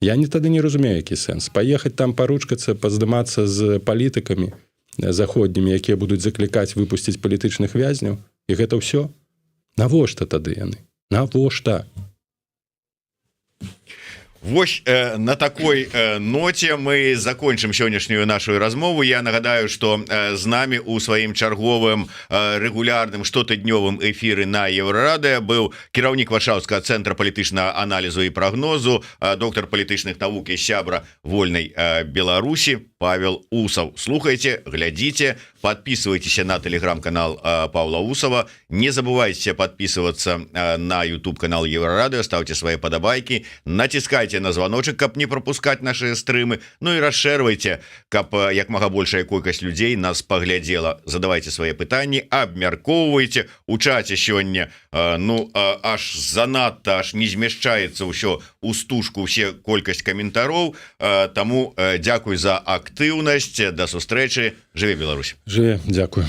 Я тады не разумею, які сэнс. Паехаць там паручкацца, паздымацца з палітыкамі заходнімі, якія будуць заклікаць выпусціць палітычных вязняў, і гэта ўсё? Навошта тады яны? Навошта? Вось на такой ноце мы закончым сённяшнюю нашу размову. Я нагадаю, што з намі у сваім чарговым рэгулярным штотыднёвым эфіры на Еўрарадыё быў кіраўнік Варшаўскага цэнтра палітычнага аналізу і прагнозу, доктар палітычных навук і сябра вольнай Беларусі Павел Усаў. Слухайте, глядзіце, подписывайтесь на телеграм-канал Павла Усова, не забывайте подписываться на YouTube канал Еврорадио, ставьте свои подобайки, натискайте на звоночек, каб не пропускать наши стримы, ну и расширвайте, каб як мага большая колькасць людей нас поглядела. Задавайте свои пытанні, абмяркоўвайте у чаце сёння, аж занадта, аж не змяшчаецца ўсё у стужку все колькасць каментароў, таму дзякуй за актыўнасць, да сустрэчы, жыве Беларусь. Жыве, дзякую.